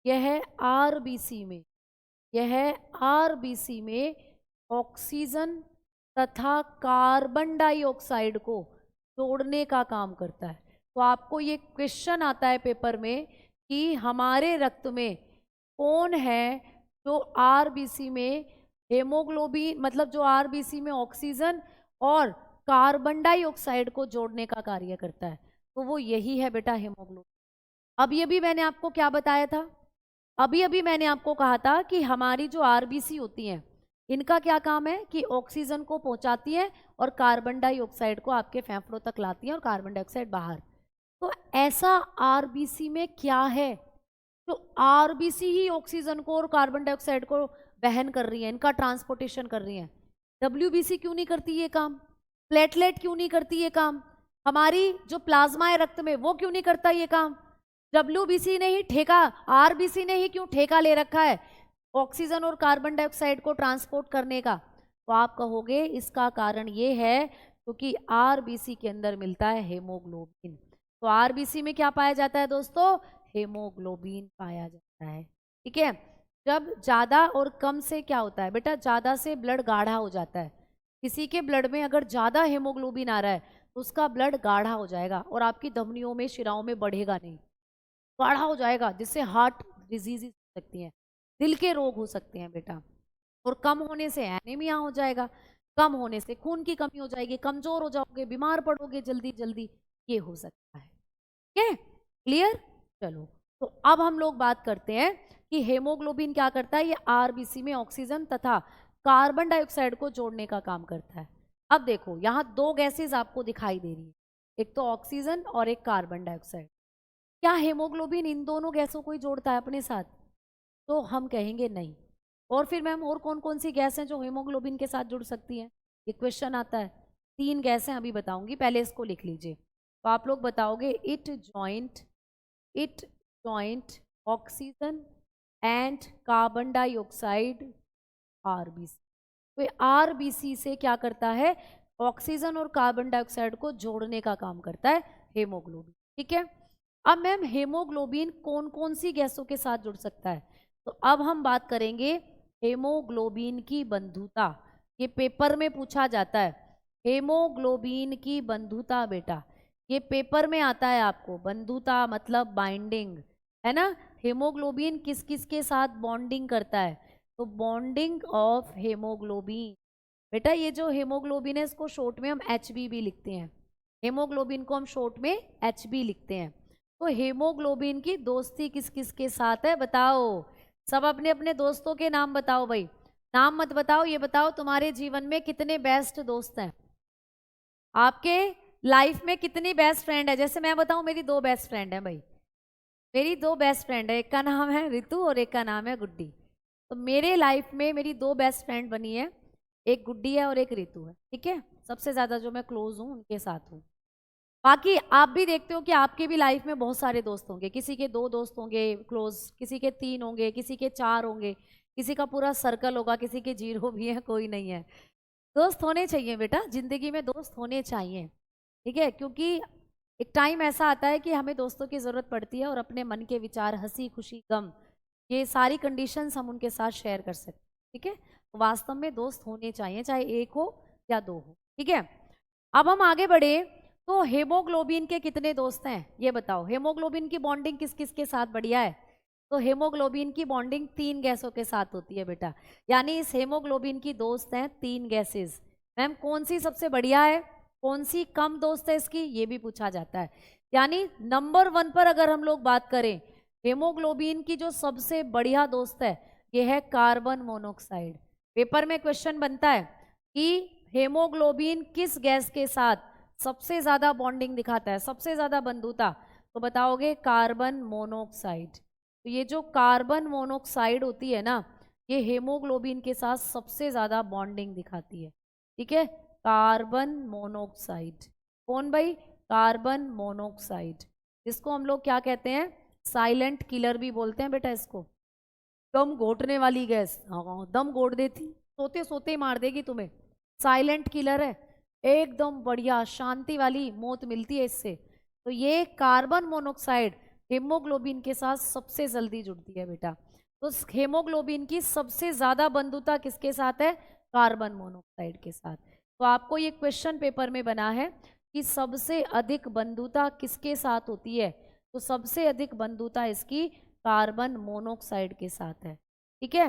है आरबीसी में, यह आरबीसी में ऑक्सीजन तथा कार्बन डाइऑक्साइड को जोड़ने का काम करता है। तो आपको ये क्वेश्चन आता है पेपर में कि हमारे रक्त में कौन है जो आरबीसी में हेमोग्लोबिन मतलब जो आरबीसी में ऑक्सीजन और कार्बन डाइऑक्साइड को जोड़ने का कार्य करता है, तो वो यही है बेटा हेमोग्लोबिन। अब ये भी मैंने आपको क्या बताया था, अभी अभी मैंने आपको कहा था कि हमारी जो आरबीसी होती हैं इनका क्या काम है कि ऑक्सीजन को पहुंचाती है और कार्बन डाइऑक्साइड को आपके फेफड़ों तक लाती है और कार्बन डाइऑक्साइड बाहर। तो ऐसा आरबीसी में क्या है तो आरबीसी ही ऑक्सीजन को और कार्बन डाइऑक्साइड को वहन कर रही है, इनका ट्रांसपोर्टेशन कर रही है। डब्ल्यूबीसी क्यों नहीं करती ये काम, प्लेटलेट क्यों नहीं करती ये काम, हमारी जो प्लाज्मा है रक्त में वो क्यों नहीं करता ये काम, डब्ल्यूबीसी ने ही ठेका, आरबीसी ने ही क्यों ठेका ले रखा है ऑक्सीजन और कार्बन डाइऑक्साइड को ट्रांसपोर्ट करने का। तो आप कहोगे इसका कारण ये है क्योंकि आरबीसी के अंदर मिलता है हेमोग्लोबिन। तो आरबीसी में क्या पाया जाता है दोस्तों, हेमोग्लोबिन पाया जाता है। ठीक है, जब ज्यादा और कम से क्या होता है बेटा, ज्यादा से ब्लड गाढ़ा हो जाता है। किसी के ब्लड में अगर ज्यादा हेमोग्लोबिन आ रहा है तो उसका ब्लड गाढ़ा हो जाएगा और आपकी धमनियों में शिराओं में बढ़ेगा नहीं, गाढ़ा हो जाएगा, जिससे हार्ट डिजीज हो सकती हैं, दिल के रोग हो सकते हैं बेटा। और कम होने से एनीमिया हो जाएगा, कम होने से खून की कमी हो जाएगी, कमजोर हो जाओगे, बीमार पड़ोगे जल्दी जल्दी, ये हो सकता है। ठीक है, क्लियर? चलो तो अब हम लोग बात करते हैं कि हेमोग्लोबिन क्या करता है, ये आरबीसी में ऑक्सीजन तथा कार्बन डाइऑक्साइड को जोड़ने का काम करता है। अब देखो यहाँ दो गैसेस आपको दिखाई दे रही है, एक तो ऑक्सीजन और एक कार्बन डाइऑक्साइड। क्या हेमोग्लोबिन इन दोनों गैसों को ही जोड़ता है अपने साथ, तो हम कहेंगे नहीं। और फिर मैम और कौन कौन सी गैस हैं जो हेमोग्लोबिन के साथ जुड़ सकती हैं, ये क्वेश्चन आता है। 3 गैसें अभी बताऊंगी, पहले इसको लिख लीजिए। तो आप लोग बताओगे it joint oxygen and carbon dioxide RBC. तो आरबीसी से क्या करता है, ऑक्सीजन और कार्बन डाइऑक्साइड को जोड़ने का काम करता है हेमोग्लोबिन। ठीक है, अब मैम हेमोग्लोबिन कौन कौन सी गैसों के साथ जुड़ सकता है, तो अब हम बात करेंगे हेमोग्लोबिन की बंधुता। ये पेपर में पूछा जाता है, हेमोग्लोबिन की बंधुता बेटा, ये पेपर में आता है आपको। बंधुता मतलब बाइंडिंग, है ना। हेमोग्लोबिन किस किस के साथ बॉन्डिंग करता है, तो बॉन्डिंग ऑफ हेमोग्लोबिन। बेटा ये जो हेमोग्लोबिन है इसको शॉर्ट में हम HB भी लिखते हैं, हेमोग्लोबिन को हम शॉर्ट में HB लिखते हैं। तो हेमोग्लोबिन की दोस्ती किस किस के साथ है बताओ, सब अपने अपने दोस्तों के नाम बताओ भाई, नाम मत बताओ, ये बताओ तुम्हारे जीवन में कितने बेस्ट दोस्त हैं, आपके लाइफ में कितनी बेस्ट फ्रेंड है। जैसे मैं बताऊं मेरी 2 बेस्ट फ्रेंड है भाई, मेरी 2 बेस्ट फ्रेंड है, एक का नाम है रितु और एक का नाम है गुड्डी। तो मेरे लाइफ में मेरी 2 बेस्ट फ्रेंड बनी है, एक गुड्डी है और एक रितु है। ठीक है, सबसे ज्यादा जो मैं क्लोज हूँ उनके साथ हूँ। बाकी आप भी देखते हो कि आपके भी लाइफ में बहुत सारे दोस्त होंगे, किसी के 2 दोस्त होंगे क्लोज, किसी के 3 होंगे, किसी के 4 होंगे, किसी का पूरा सर्कल होगा, किसी के 0 भी है, कोई नहीं है। दोस्त होने चाहिए बेटा, जिंदगी में दोस्त होने चाहिए, ठीक है, क्योंकि एक टाइम ऐसा आता है कि हमें दोस्तों की ज़रूरत पड़ती है और अपने मन के विचार, हंसी खुशी, गम, ये सारी कंडीशंस हम उनके साथ शेयर कर सकते हैं, ठीक है। तो वास्तव में दोस्त होने चाहिए, चाहे 1 हो या 2 हो, ठीक है। अब हम आगे बढ़े तो हेमोग्लोबिन के कितने दोस्त हैं ये बताओ। हेमोग्लोबिन की बॉन्डिंग किस किस के साथ बढ़िया है? तो हेमोग्लोबिन की बॉन्डिंग 3 गैसों के साथ होती है बेटा, यानी इस हेमोग्लोबिन की दोस्त हैं 3 गैसेस। मैम कौन सी सबसे बढ़िया है, कौन सी कम दोस्त है इसकी, ये भी पूछा जाता है। यानी नंबर 1 पर अगर हम लोग बात करें, हेमोग्लोबिन की जो सबसे बढ़िया दोस्त है ये है कार्बन मोनोऑक्साइड। पेपर में क्वेश्चन बनता है कि हेमोग्लोबिन किस गैस के साथ सबसे ज्यादा बॉन्डिंग दिखाता है, सबसे ज्यादा बंधुता, तो बताओगे कार्बन मोनोऑक्साइड। तो ये जो कार्बन मोनोऑक्साइड होती है ना, ये हेमोग्लोबिन के साथ सबसे ज्यादा बॉन्डिंग दिखाती है, ठीक है। कार्बन मोनोऑक्साइड, कौन भाई? कार्बन मोनोऑक्साइड, इसको हम लोग क्या कहते हैं? साइलेंट किलर भी बोलते हैं बेटा इसको। दम घोटने वाली गैस, हाँ दम घोट देती, सोते सोते ही मार देगी तुम्हें, साइलेंट किलर है, एकदम बढ़िया शांति वाली मौत मिलती है इससे। तो ये कार्बन मोनोऑक्साइड हेमोग्लोबिन के साथ सबसे जल्दी जुड़ती है बेटा। तो हेमोग्लोबिन की सबसे ज्यादा बंधुता किसके साथ है? कार्बन मोनोऑक्साइड के साथ। तो आपको ये क्वेश्चन पेपर में बना है कि सबसे अधिक बंधुता किसके साथ होती है, तो सबसे अधिक बंधुता इसकी कार्बन मोनोऑक्साइड के साथ है, ठीक है।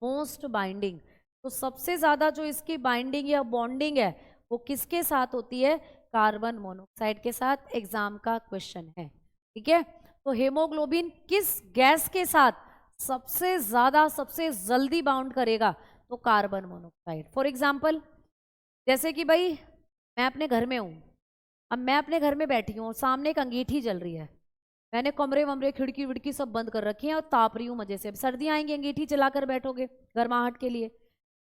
मोस्ट बाइंडिंग, तो सबसे ज्यादा जो इसकी बाइंडिंग या बॉन्डिंग है वो किसके साथ होती है? कार्बन मोनोऑक्साइड के साथ। एग्जाम का क्वेश्चन है, ठीक है। तो हेमोग्लोबिन किस गैस के साथ सबसे ज्यादा सबसे जल्दी बाउंड करेगा? तो कार्बन मोनोऑक्साइड। फॉर एग्जाम्पल, जैसे कि भाई मैं अपने घर में हूं, अब मैं अपने घर में बैठी हूँ, सामने एक अंगीठी जल रही है, मैंने कमरे वमरे खिड़की विड़की सब बंद कर रखी है और ताप रही हूँ मजे से। अब सर्दियाँ आएंगी, अंगीठी जलाकर बैठोगे गर्माहट के लिए।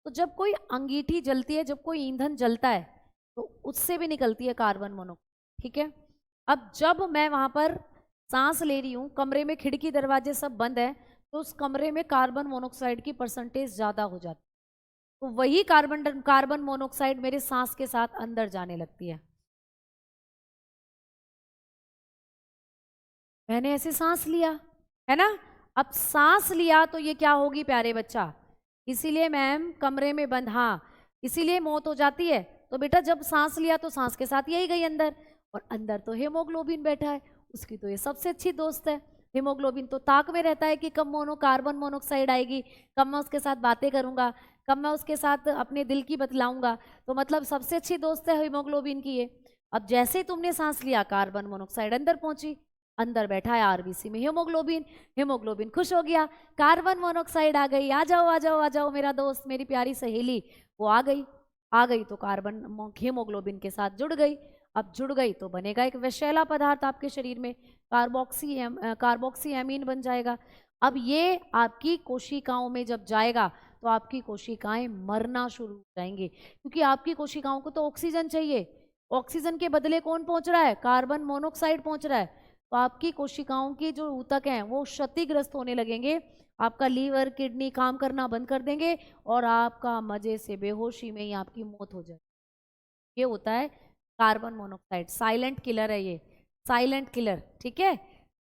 तो जब कोई अंगीठी जलती है, जब कोई ईंधन जलता है, तो उससे भी निकलती है कार्बन मोनोऑक्साइड, ठीक है। अब जब मैं वहां पर सांस ले रही हूँ, कमरे में खिड़की दरवाजे सब बंद है, तो उस कमरे में कार्बन मोनोऑक्साइड की परसेंटेज ज्यादा हो जाती है। तो वही कार्बन मोनोऑक्साइड मेरे सांस के साथ अंदर जाने लगती है। मैंने ऐसे सांस लिया, है ना। अब सांस लिया तो ये क्या होगी प्यारे बच्चा? इसीलिए मैम कमरे में बंद, हाँ इसीलिए मौत हो जाती है। तो बेटा जब सांस लिया तो सांस के साथ यही गई अंदर, और अंदर तो हेमोग्लोबिन बैठा है, उसकी तो ये सबसे अच्छी दोस्त है। हेमोग्लोबिन तो ताक में रहता है कि कब कार्बन मोनोऑक्साइड आएगी, कब मैं उसके साथ बातें करूंगा, कब मैं उसके साथ अपने दिल की बतलाऊंगा। तो मतलब सबसे अच्छी दोस्त है हेमोग्लोबिन की ये। अब जैसे ही तुमने सांस लिया, कार्बन मोनोऑक्साइड अंदर पहुंची, अंदर बैठा है आरबीसी में हेमोग्लोबिन, हेमोग्लोबिन खुश हो गया, कार्बन मोनोऑक्साइड आ गई, आ जाओ आ जाओ आ जाओ मेरा दोस्त, मेरी प्यारी सहेली, वो आ गई। आ गई तो कार्बन हेमोग्लोबिन के साथ जुड़ गई। अब जुड़ गई तो बनेगा एक विषैला पदार्थ आपके शरीर में, कार्बोक्सी एमीन बन जाएगा। अब ये आपकी कोशिकाओं में जब जाएगा तो आपकी कोशिकाएं मरना शुरू हो जाएंगी, क्योंकि आपकी कोशिकाओं को तो ऑक्सीजन चाहिए। ऑक्सीजन के बदले कौन पहुंच रहा है? कार्बन मोनोऑक्साइड पहुंच रहा है। तो आपकी कोशिकाओं की जो ऊतक हैं वो क्षतिग्रस्त होने लगेंगे, आपका लीवर किडनी काम करना बंद कर देंगे, और आपका मजे से बेहोशी में ही आपकी मौत हो जाए। ये होता है कार्बन मोनोऑक्साइड, साइलेंट किलर है ये, साइलेंट किलर, ठीक है।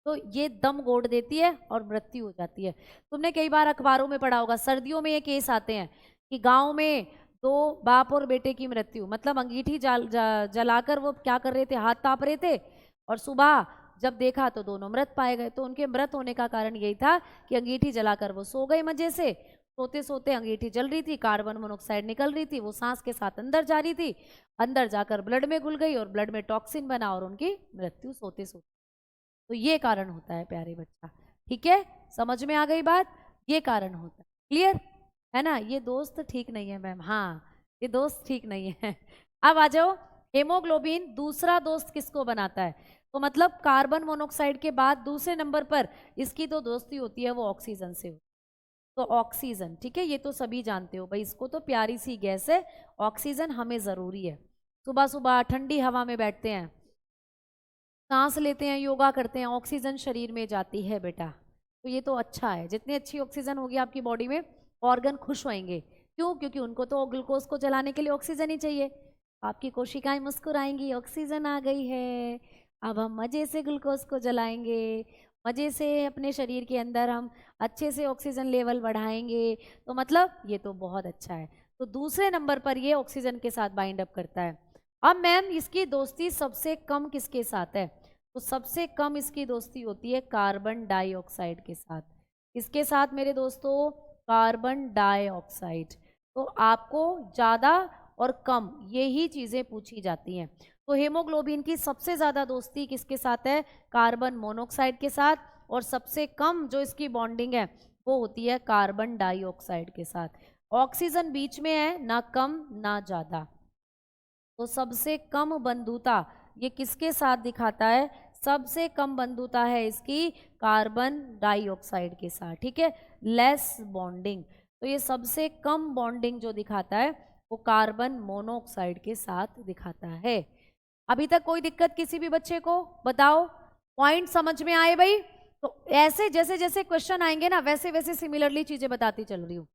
तो ये दम घोट देती है और मृत्यु हो जाती है। तुमने कई बार अखबारों में पढ़ा होगा, सर्दियों में ये केस आते हैं कि गांव में 2 बाप और बेटे की मृत्यु, मतलब अंगीठी जलाकर वो क्या कर रहे थे, हाथ ताप रहे थे, और सुबह जब देखा तो दोनों मृत पाए गए। तो उनके मृत होने का कारण यही था कि अंगीठी जलाकर वो सो गए मजे से, सोते सोते अंगीठी जल रही थी, कार्बन मोनोऑक्साइड निकल रही थी, वो सांस के साथ अंदर जा रही थी, अंदर जाकर ब्लड में घुल गई और ब्लड में टॉक्सिन बना और उनकी मृत्यु सोते सोते। तो ये कारण होता है प्यारे बच्चा, ठीक है, समझ में आ गई बात? ये कारण होता है, क्लियर है ना। ये दोस्त ठीक नहीं है मैम, हाँ ये दोस्त ठीक नहीं है। अब आ जाओ, हेमोग्लोबिन दूसरा दोस्त किसको बनाता है? तो मतलब कार्बन मोनोऑक्साइड के बाद दूसरे नंबर पर इसकी तो दोस्ती होती है वो ऑक्सीजन से। तो ऑक्सीजन, ठीक है, ये तो सभी जानते हो भाई, इसको तो प्यारी सी गैस है, ऑक्सीजन हमें जरूरी है। सुबह सुबह ठंडी हवा में बैठते हैं, सांस लेते हैं, योगा करते हैं, ऑक्सीजन शरीर में जाती है बेटा। तो ये तो अच्छा है, जितनी अच्छी ऑक्सीजन होगी आपकी बॉडी में ऑर्गन खुश होंगे। क्यों? क्योंकि उनको तो ग्लूकोज को जलाने के लिए ऑक्सीजन ही चाहिए। आपकी कोशिकाएं मुस्कुराएंगी, ऑक्सीजन आ गई है, अब हम मज़े से ग्लूकोज को जलाएंगे, मज़े से अपने शरीर के अंदर हम अच्छे से ऑक्सीजन लेवल बढ़ाएंगे। तो मतलब ये तो बहुत अच्छा है। तो दूसरे नंबर पर ये ऑक्सीजन के साथ बाइंड अप करता है। अब मैम इसकी दोस्ती सबसे कम किसके साथ है? तो सबसे कम इसकी दोस्ती होती है कार्बन डाइऑक्साइड के साथ। इसके साथ मेरे दोस्तों कार्बन डाइऑक्साइड। तो आपको ज़्यादा और कम यही चीज़ें पूछी जाती हैं। तो हेमोग्लोबिन की सबसे ज़्यादा दोस्ती किसके साथ है? कार्बन मोनोऑक्साइड के साथ। और सबसे कम जो इसकी बॉन्डिंग है वो होती है कार्बन डाइऑक्साइड के साथ। ऑक्सीजन बीच में है, ना कम ना ज़्यादा। तो सबसे कम बंधुता ये किसके साथ दिखाता है? सबसे कम बंधुता है इसकी कार्बन डाइऑक्साइड के साथ। ठीक है, लेस बॉन्डिंग। तो ये सबसे कम बॉन्डिंग जो दिखाता है वो कार्बन मोनोऑक्साइड के साथ दिखाता है। अभी तक कोई दिक्कत किसी भी बच्चे को? बताओ, पॉइंट समझ में आए भाई? तो ऐसे जैसे जैसे क्वेश्चन आएंगे ना वैसे वैसे सिमिलरली चीजें बताती चल रही हूँ।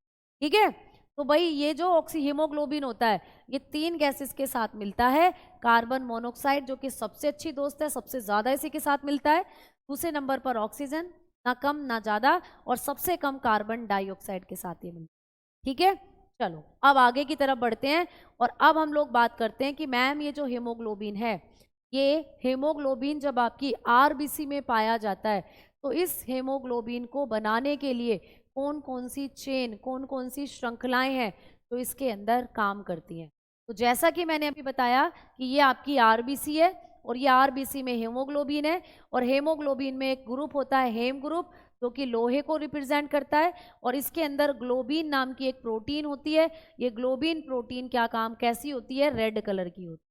ठीक है, तो भाई ये जो हीमोग्लोबिन होता है ये 3 गैसेस के साथ मिलता है। कार्बन मोनोऑक्साइड जो कि सबसे अच्छी दोस्त है, सबसे ज़्यादा इसी के साथ मिलता है। दूसरे नंबर पर ऑक्सीजन, ना कम ना ज़्यादा, और सबसे कम कार्बन डाइऑक्साइड के साथ ये मिलता है। ठीक है, चलो अब आगे की तरफ बढ़ते हैं और अब हम लोग बात करते हैं कि मैम ये जो हीमोग्लोबिन है, ये हीमोग्लोबिन जब आपकी आरबीसी में पाया जाता है तो इस हीमोग्लोबिन को बनाने के लिए कौन कौन सी चेन, कौन कौन सी श्रृंखलाएं हैं तो इसके अंदर काम करती हैं। तो जैसा कि मैंने अभी बताया कि ये आपकी आरबीसी है और ये आरबीसी में हीमोग्लोबिन है, और हीमोग्लोबिन में एक ग्रुप होता है हेम ग्रुप जो कि लोहे को रिप्रेजेंट करता है, और इसके अंदर ग्लोबिन नाम की एक प्रोटीन होती है। ये ग्लोबिन प्रोटीन क्या काम, कैसी होती है? रेड कलर की होती है।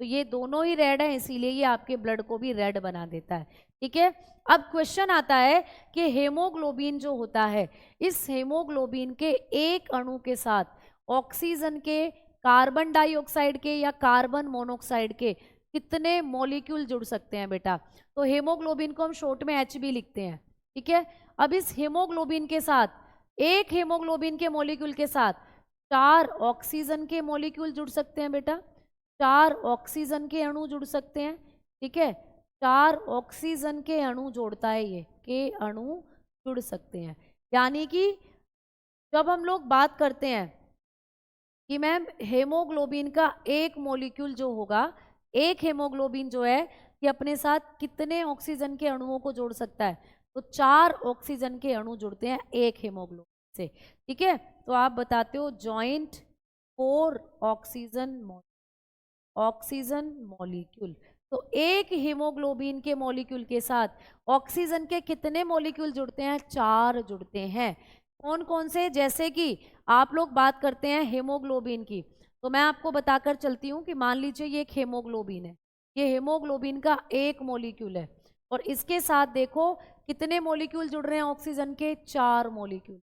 तो ये दोनों ही रेड है, इसीलिए ये आपके ब्लड को भी रेड बना देता है। ठीक है, अब क्वेश्चन आता है कि हेमोग्लोबिन जो होता है, इस हेमोग्लोबिन के एक अणु के साथ ऑक्सीजन के, कार्बन डाइऑक्साइड के या कार्बन मोनोऑक्साइड के कितने मॉलिक्यूल जुड़ सकते हैं बेटा? तो हेमोग्लोबिन को हम शॉर्ट में HB लिखते हैं। ठीक है, अब इस हेमोग्लोबिन के साथ, एक हेमोग्लोबिन के मॉलिक्यूल के साथ 4 ऑक्सीजन के मॉलिक्यूल जुड़ सकते हैं बेटा। 4 ऑक्सीजन के अणु जुड़ सकते हैं। ठीक है, 4 ऑक्सीजन के अणु जोड़ता है ये, के अणु जुड़ सकते हैं। यानी कि जब हम लोग बात करते हैं कि मैम हेमोग्लोबिन का एक मॉलिक्यूल जो होगा, एक हेमोग्लोबिन जो है ये अपने साथ कितने ऑक्सीजन के अणुओं को जोड़ सकता है? तो 4 ऑक्सीजन के अणु जुड़ते हैं एक हेमोग्लोबिन से। ठीक है, तो आप बताते हो जॉइंट 4 ऑक्सीजन मॉलिक्यूल। तो एक हीमोग्लोबिन के मॉलिक्यूल के साथ ऑक्सीजन के कितने मॉलिक्यूल जुड़ते हैं? 4 जुड़ते हैं। कौन कौन से? जैसे कि आप लोग बात करते हैं हीमोग्लोबिन की, तो मैं आपको बताकर चलती हूँ कि मान लीजिए ये एक हीमोग्लोबिन है, ये हीमोग्लोबिन का एक मॉलिक्यूल है, और इसके साथ देखो कितने मॉलिक्यूल जुड़ रहे हैं ऑक्सीजन के? 4 मॉलिक्यूल।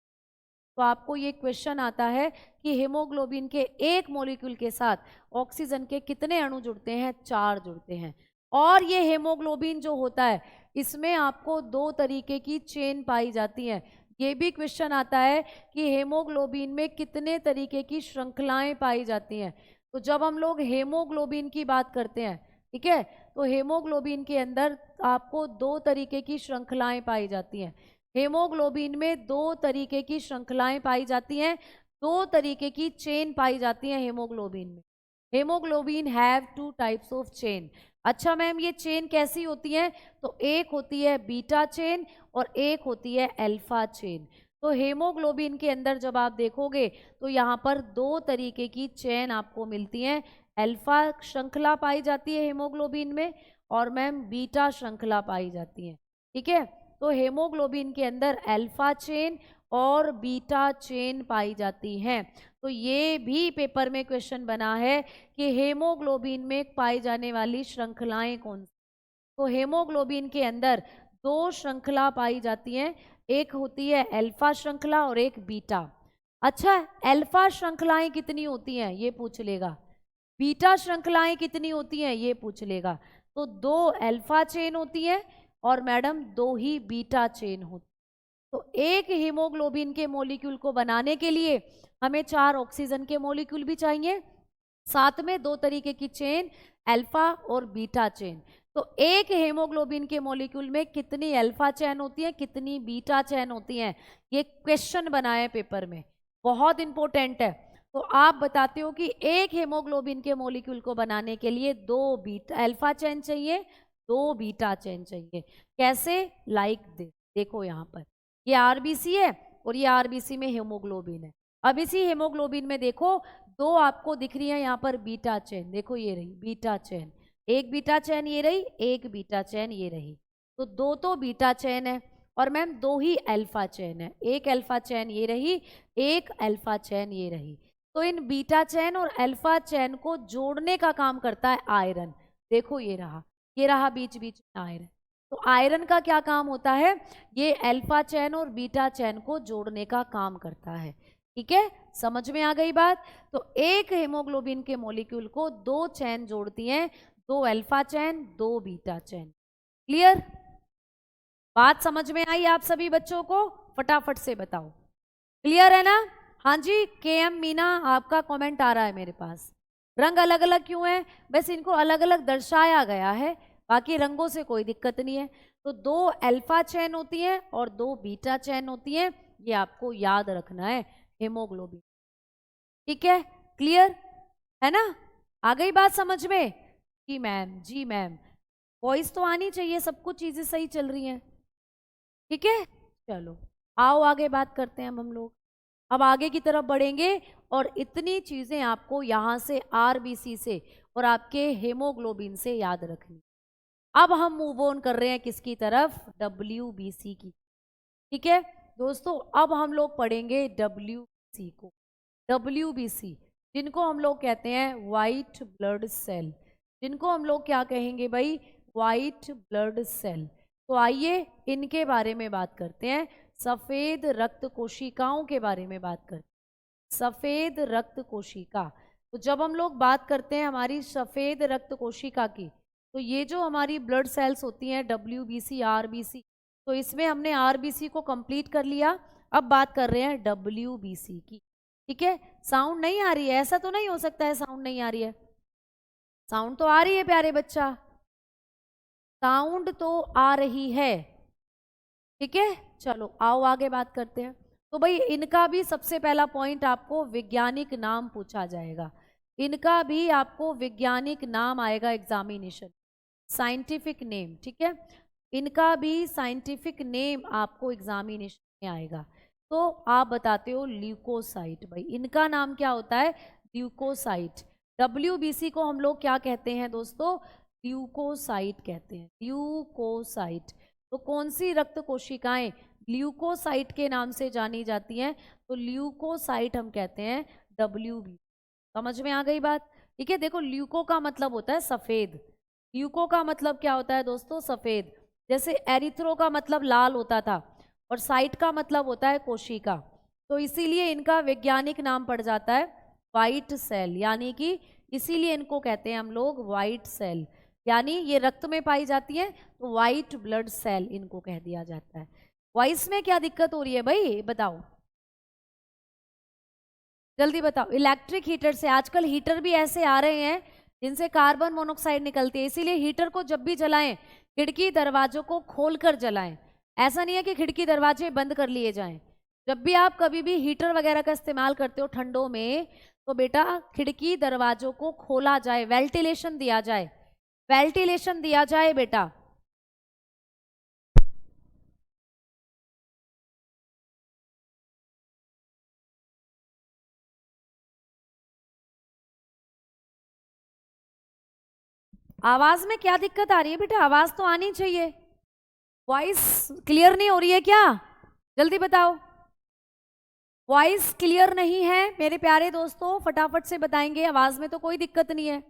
तो आपको ये क्वेश्चन आता है कि हीमोग्लोबिन के एक मॉलिक्यूल के साथ ऑक्सीजन के कितने अणु जुड़ते हैं? 4 जुड़ते हैं। और ये हीमोग्लोबिन जो होता है इसमें आपको 2 तरीके की चेन पाई जाती हैं। ये भी क्वेश्चन आता है कि हीमोग्लोबिन में कितने तरीके की श्रृंखलाएं पाई जाती हैं। तो जब हम लोग हीमोग्लोबिन की बात करते हैं, ठीक है, तो हीमोग्लोबिन के अंदर आपको 2 तरीके की श्रृंखलाएं पाई जाती हैं। हेमोग्लोबिन में 2 तरीके की श्रृंखलाएं पाई जाती हैं, 2 तरीके की चेन पाई जाती हैं हेमोग्लोबिन में। Haemoglobin have 2 types of chain. अच्छा मैम ये चेन कैसी होती है? तो एक होती है बीटा चेन और एक होती है अल्फा चेन। तो हेमोग्लोबिन के अंदर जब आप देखोगे तो यहाँ पर 2 तरीके की चेन आपको मिलती हैं। अल्फा श्रृंखला पाई जाती है हेमोग्लोबिन में, और मैम बीटा श्रृंखला पाई जाती है। ठीक है, तो हेमोग्लोबिन के अंदर अल्फा चेन और बीटा चेन पाई जाती हैं। तो ये भी पेपर में क्वेश्चन बना है कि हेमोग्लोबिन में पाई जाने वाली श्रृंखलाएं कौन सी? तो हेमोग्लोबिन के अंदर 2 श्रृंखला पाई जाती हैं, एक होती है अल्फा श्रृंखला और एक बीटा। अच्छा, अल्फा श्रृंखलाएं कितनी होती हैं ये पूछ लेगा, बीटा श्रृंखलाएं कितनी होती हैं ये पूछ लेगा। तो 2 अल्फा चेन होती है और मैडम 2 ही बीटा चेन होती है। तो एक हीमोग्लोबिन के मॉलिक्यूल को बनाने के लिए हमें 4 ऑक्सीजन के मॉलिक्यूल भी चाहिए, साथ में 2 तरीके की चेन, अल्फा और बीटा चेन। तो एक हेमोग्लोबिन के मॉलिक्यूल में कितनी अल्फा चेन होती है, कितनी बीटा चेन होती हैं, ये क्वेश्चन बना है पेपर में, बहुत इंपॉर्टेंट है। तो आप बताते हो कि एक हेमोग्लोबिन के मॉलिक्यूल को बनाने के लिए 2 बीटा अल्फा चेन चाहिए, 2 बीटा चेन चाहिए। कैसे? देखो यहाँ पर ये आरबीसी है और ये आरबीसी में हेमोग्लोबिन है। अब इसी हेमोग्लोबिन में देखो 2 आपको दिख रही है यहाँ पर बीटा चेन, देखो ये रही बीटा चेन, एक बीटा चेन ये रही, एक बीटा चेन ये रही। तो 2 तो बीटा चेन है और मैम 2 ही अल्फा चेन है, एक अल्फा चेन ये रही, एक अल्फा चेन ये रही। तो इन बीटा चेन और अल्फा चेन को जोड़ने का काम करता है आयरन। देखो ये रहा बीच बीच में आयरन। तो आयरन का क्या काम होता है? ये अल्फा चेन और बीटा चेन को जोड़ने का काम करता है। ठीक है, समझ में आ गई बात? तो एक हेमोग्लोबिन के मॉलिक्यूल को 2 चेन जोड़ती हैं, 2 alpha chain, 2 beta chain. Clear? बात समझ में आई आप सभी बच्चों को? फटाफट से बताओ, क्लियर है ना? हाँ जी, KM मीना आपका कमेंट आ रहा है मेरे पास। रंग अलग अलग क्यों है? बस इनको अलग अलग दर्शाया गया है, बाकी रंगों से कोई दिक्कत नहीं है। तो 2 अल्फा चेन होती हैं और 2 बीटा चेन होती हैं, ये आपको याद रखना है हेमोग्लोबिन। ठीक है, क्लियर है ना? आ गई बात समझ में? जी मैम, जी मैम, वॉइस तो आनी चाहिए, सब कुछ चीजें सही चल रही हैं। ठीक है, चलो आओ आगे बात करते हैं हम लोग। अब आगे की तरफ बढ़ेंगे और इतनी चीजें आपको यहाँ से आरबीसी से और आपके हेमोग्लोबिन से याद रखनी। अब हम मूव ऑन कर रहे हैं किसकी तरफ? WBC की। ठीक है दोस्तों, अब हम लोग पढ़ेंगे WBC को। WBC जिनको हम लोग कहते हैं वाइट ब्लड सेल, जिनको हम लोग क्या कहेंगे भाई? White blood cell. तो आइए इनके बारे में बात करते हैं, सफेद रक्त कोशिकाओं के बारे में बात करते हैं। सफेद रक्त कोशिका, तो जब हम लोग बात करते हैं हमारी सफेद रक्त कोशिका की, तो ये जो हमारी ब्लड सेल्स होती हैं WBC, RBC, तो इसमें हमने RBC को कंप्लीट कर लिया। अब बात कर रहे हैं WBC की। ठीक है, साउंड नहीं आ रही है? ऐसा तो नहीं हो सकता है साउंड नहीं आ रही है, साउंड तो आ रही है प्यारे बच्चा, साउंड तो आ रही है। ठीक है, चलो आओ आगे बात करते हैं। तो भाई इनका भी सबसे पहला पॉइंट आपको वैज्ञानिक नाम पूछा जाएगा, इनका भी आपको वैज्ञानिक नाम आएगा एग्जामिनेशन, साइंटिफिक नेम। ठीक है, इनका भी साइंटिफिक नेम आपको एग्जामिनेशन में आएगा। तो आप बताते हो ल्यूकोसाइट, भाई इनका नाम क्या होता है? ल्यूकोसाइट। WBC को हम लोग क्या कहते हैं दोस्तों? ल्यूकोसाइट कहते हैं, ल्यूकोसाइट। तो कौन सी रक्त कोशिकाएं ल्यूकोसाइट के नाम से जानी जाती हैं? तो ल्यूकोसाइट हम कहते हैं WBC। समझ में आ गई बात? ठीक है, देखो ल्यूको का मतलब होता है सफेद, ल्यूको का मतलब क्या होता है दोस्तों? सफेद। जैसे एरिथ्रो का मतलब लाल होता था और साइट का मतलब होता है कोशिका, तो इसीलिए इनका वैज्ञानिक नाम पड़ जाता है वाइट सेल, यानी कि इसीलिए इनको कहते हैं हम लोग वाइट सेल, यानी ये रक्त में पाई जाती है, तो वाइट ब्लड सेल इनको कह दिया जाता है। वॉइस में क्या दिक्कत हो रही है भाई? बताओ जल्दी बताओ। इलेक्ट्रिक हीटर से, आजकल हीटर भी ऐसे आ रहे हैं जिनसे कार्बन मोनोक्साइड निकलती है, इसीलिए हीटर को जब भी जलाएं खिड़की दरवाजों को खोलकर जलाएं। ऐसा नहीं है कि खिड़की दरवाजे बंद कर लिए जाएं। जब भी आप कभी भी हीटर वगैरह का इस्तेमाल करते हो ठंडों में, तो बेटा खिड़की दरवाजों को खोला जाए, वेंटिलेशन दिया जाए, वेंटिलेशन दिया जाए बेटा। आवाज में क्या दिक्कत आ रही है बेटा? आवाज तो आनी चाहिए, वॉइस क्लियर नहीं हो रही है क्या? जल्दी बताओ, वॉइस क्लियर नहीं है मेरे प्यारे दोस्तों? फटाफट से बताएंगे, आवाज में तो कोई दिक्कत नहीं है,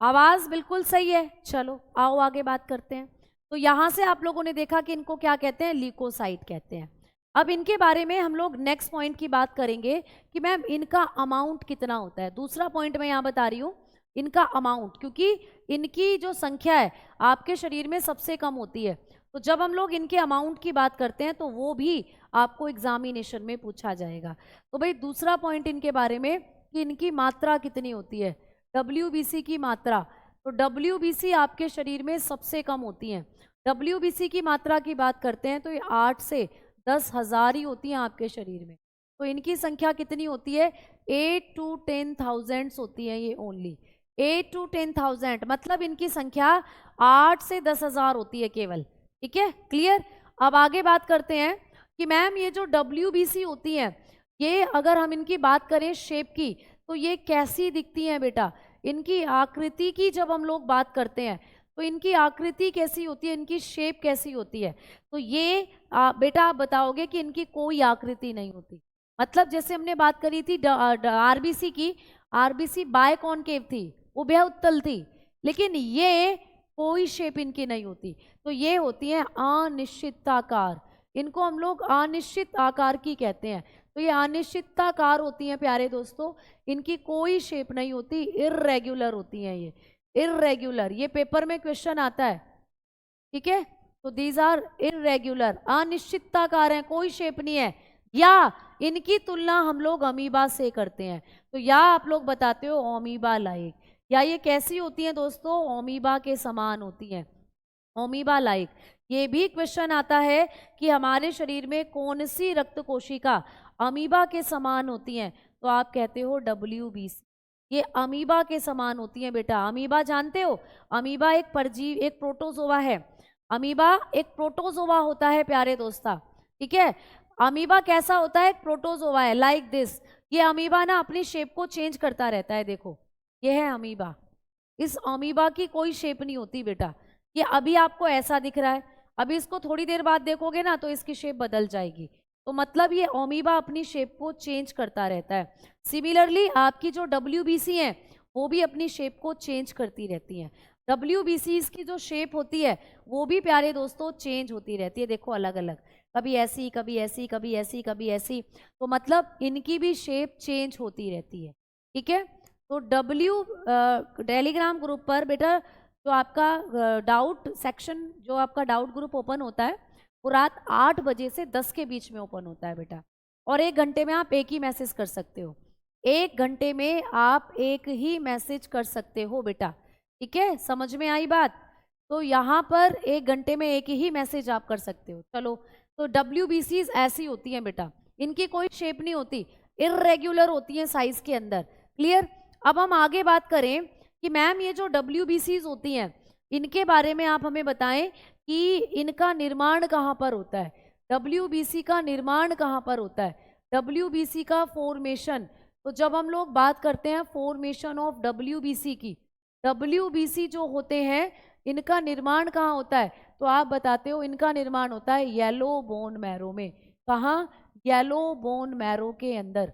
आवाज बिल्कुल सही है। चलो आओ आगे बात करते हैं। तो यहां से आप लोगों ने देखा कि इनको क्या कहते हैं? ल्यूकोसाइट कहते हैं। अब इनके बारे में हम लोग नेक्स्ट पॉइंट की बात करेंगे कि मैम इनका अमाउंट कितना होता है। दूसरा पॉइंट मैं यहाँ बता रही हूँ, इनका अमाउंट, क्योंकि इनकी जो संख्या है आपके शरीर में सबसे कम होती है। तो जब हम लोग इनके अमाउंट की बात करते हैं तो वो भी आपको एग्जामिनेशन में पूछा जाएगा। तो भाई दूसरा पॉइंट इनके बारे में कि इनकी मात्रा कितनी होती है, WBC की मात्रा। तो WBC आपके शरीर में सबसे कम होती है। WBC की मात्रा की बात करते हैं तो ये 8 से 10,000 ही होती हैं आपके शरीर में। तो इनकी संख्या कितनी होती है, 8 to 10,000 होती है ये ओनली। 8 to 10,000 मतलब इनकी संख्या 8 से 10,000 होती है केवल। ठीक है, क्लियर। अब आगे बात करते हैं कि मैम ये जो WBC होती है ये अगर हम इनकी बात करें शेप की तो ये कैसी दिखती हैं बेटा। इनकी आकृति की जब हम लोग बात करते हैं तो इनकी आकृति कैसी होती है, इनकी शेप कैसी होती है। तो ये बेटा आप बताओगे कि इनकी कोई आकृति नहीं होती। मतलब जैसे हमने बात करी थी RBC की, RBC बाय कॉनकेव थी, उभय उत्तल थी, लेकिन ये कोई शेप इनकी नहीं होती। तो ये होती है अनिश्चिताकार, इनको हम लोग अनिश्चित आकार की कहते हैं। तो ये अनिश्चिताकार होती हैं प्यारे दोस्तों, इनकी कोई शेप नहीं होती, इर्रेगुलर होती हैं ये, इर्रेगुलर। ये पेपर में क्वेश्चन आता है, ठीक है। तो दीज आर इर्रेगुलर, अनिश्चिताकार हैं, कोई शेप नहीं है। या इनकी तुलना हम लोग अमीबा से करते हैं, तो या आप लोग बताते हो अमीबा लाइक, या ये कैसी होती हैं दोस्तों, अमीबा के समान होती हैं, अमीबा लाइक। ये भी क्वेश्चन आता है कि हमारे शरीर में कौन सी रक्त कोशिका अमीबा के समान होती हैं, तो आप कहते हो WBC। ये अमीबा के समान होती हैं बेटा। अमीबा जानते हो, अमीबा एक परजीव, एक प्रोटोजोआ है। अमीबा एक प्रोटोजोआ होता है प्यारे दोस्ता, ठीक है। अमीबा कैसा होता है, एक प्रोटोजोआ है, लाइक दिस। ये अमीबा ना अपनी शेप को चेंज करता रहता है, देखो ये है अमीबा। इस अमीबा की कोई शेप नहीं होती बेटा। ये अभी आपको ऐसा दिख रहा है, अभी इसको थोड़ी देर बाद देखोगे ना तो इसकी शेप बदल जाएगी। तो मतलब ये अमीबा अपनी शेप को चेंज करता रहता है। सिमिलरली आपकी जो WBC है वो भी अपनी शेप को चेंज करती रहती हैं। WBC की जो शेप होती है वो भी प्यारे दोस्तों चेंज होती रहती है, देखो अलग अलग, कभी ऐसी कभी ऐसी कभी ऐसी कभी ऐसी। तो मतलब इनकी भी शेप चेंज होती रहती है, ठीक है। तो टेलीग्राम ग्रुप पर बेटा जो आपका डाउट सेक्शन, जो आपका डाउट ग्रुप ओपन होता है वो रात 8 बजे से 10 के बीच में ओपन होता है बेटा। और 1 घंटे में आप एक ही मैसेज कर सकते हो, 1 घंटे में आप एक ही मैसेज कर सकते हो बेटा, ठीक है। समझ में आई बात। तो यहाँ पर 1 घंटे में एक ही मैसेज आप कर सकते हो। चलो, तो WBCs ऐसी होती हैं बेटा, इनकी कोई शेप नहीं होती, इर्रेगुलर होती हैं साइज के अंदर, क्लियर। अब हम आगे बात करें कि मैम ये जो WBCs होती हैं इनके बारे में आप हमें बताएं कि इनका निर्माण कहाँ पर होता है, WBC का निर्माण कहाँ पर होता है, WBC का फॉर्मेशन। तो जब हम लोग बात करते हैं फॉर्मेशन ऑफ WBC की, WBC जो होते हैं इनका निर्माण कहाँ होता है, तो आप बताते हो इनका निर्माण होता है येलो बोन मैरो में। कहाँ, येलो बोन मैरो के अंदर,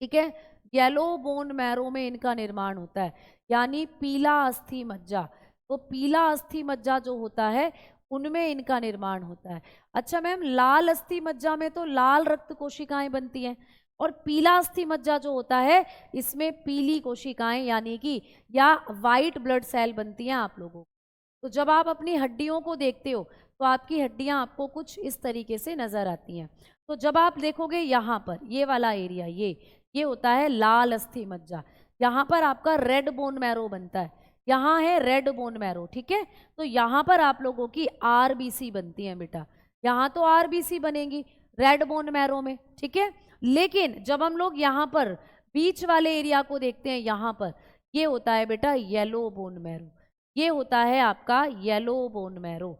ठीक है। येलो बोन मैरो में इनका निर्माण होता है, यानी पीला अस्थि मज्जा। तो पीला अस्थि मज्जा जो होता है उनमें इनका निर्माण होता है। अच्छा मैम, लाल अस्थि मज्जा में तो लाल रक्त कोशिकाएं बनती हैं, और पीला अस्थि मज्जा जो होता है इसमें पीली कोशिकाएं यानी कि या वाइट ब्लड सेल बनती हैं आप लोगों को। तो जब आप अपनी हड्डियों को देखते हो तो आपकी हड्डियां आपको कुछ इस तरीके से नजर आती हैं। तो जब आप देखोगे यहाँ पर ये वाला एरिया, ये होता है लाल अस्थि मज्जा। यहाँ पर आपका रेड बोन मैरो बनता है, यहाँ है रेड बोन मैरो, ठीक है। तो यहाँ पर आप लोगों की RBC बनती है बेटा, यहाँ तो RBC बनेगी रेड बोन मैरो में, ठीक है। लेकिन जब हम लोग यहाँ पर बीच वाले एरिया को देखते हैं, यहाँ पर ये होता है बेटा येलो बोन मैरो, ये होता है आपका येलो बोन मैरो,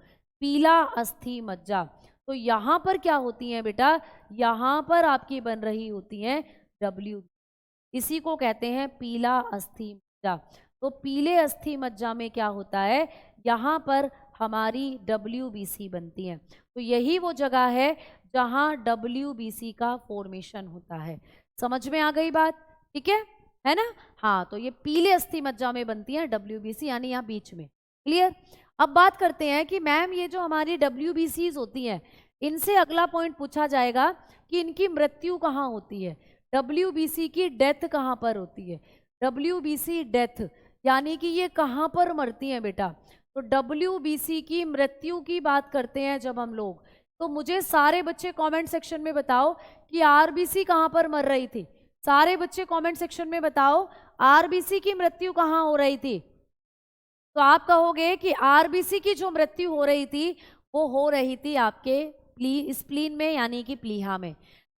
पीला अस्थि मज्जा। तो यहाँ पर क्या होती हैं बेटा, यहाँ पर आपकी बन रही होती हैं W, इसी को कहते हैं पीला अस्थि मज्जा। तो पीले अस्थि मज्जा में क्या होता है, यहाँ पर हमारी WBC बनती है। तो यही वो जगह है जहाँ WBC का फॉर्मेशन होता है। समझ में आ गई बात, ठीक है ना। हाँ, तो ये पीले अस्थि मज्जा में बनती है WBC, यानी यहाँ बीच में, क्लियर। अब बात करते हैं कि मैम ये जो हमारी WBCs होती हैं इनसे अगला पॉइंट पूछा जाएगा कि इनकी मृत्यु कहाँ होती है, WBC की डेथ कहाँ पर होती है, WBC डेथ, यानी कि ये कहाँ पर मरती हैं बेटा? तो WBC की मृत्यु की बात करते हैं जब हम लोग, तो मुझे सारे बच्चे कमेंट सेक्शन में बताओ कि RBC कहाँ पर मर रही थी। सारे बच्चे कमेंट सेक्शन में बताओ RBC की मृत्यु कहाँ हो रही थी। तो आप कहोगे कि RBC की जो मृत्यु हो रही थी वो हो रही थी आपके स्प्लीन में, यानी कि प्लीहा में,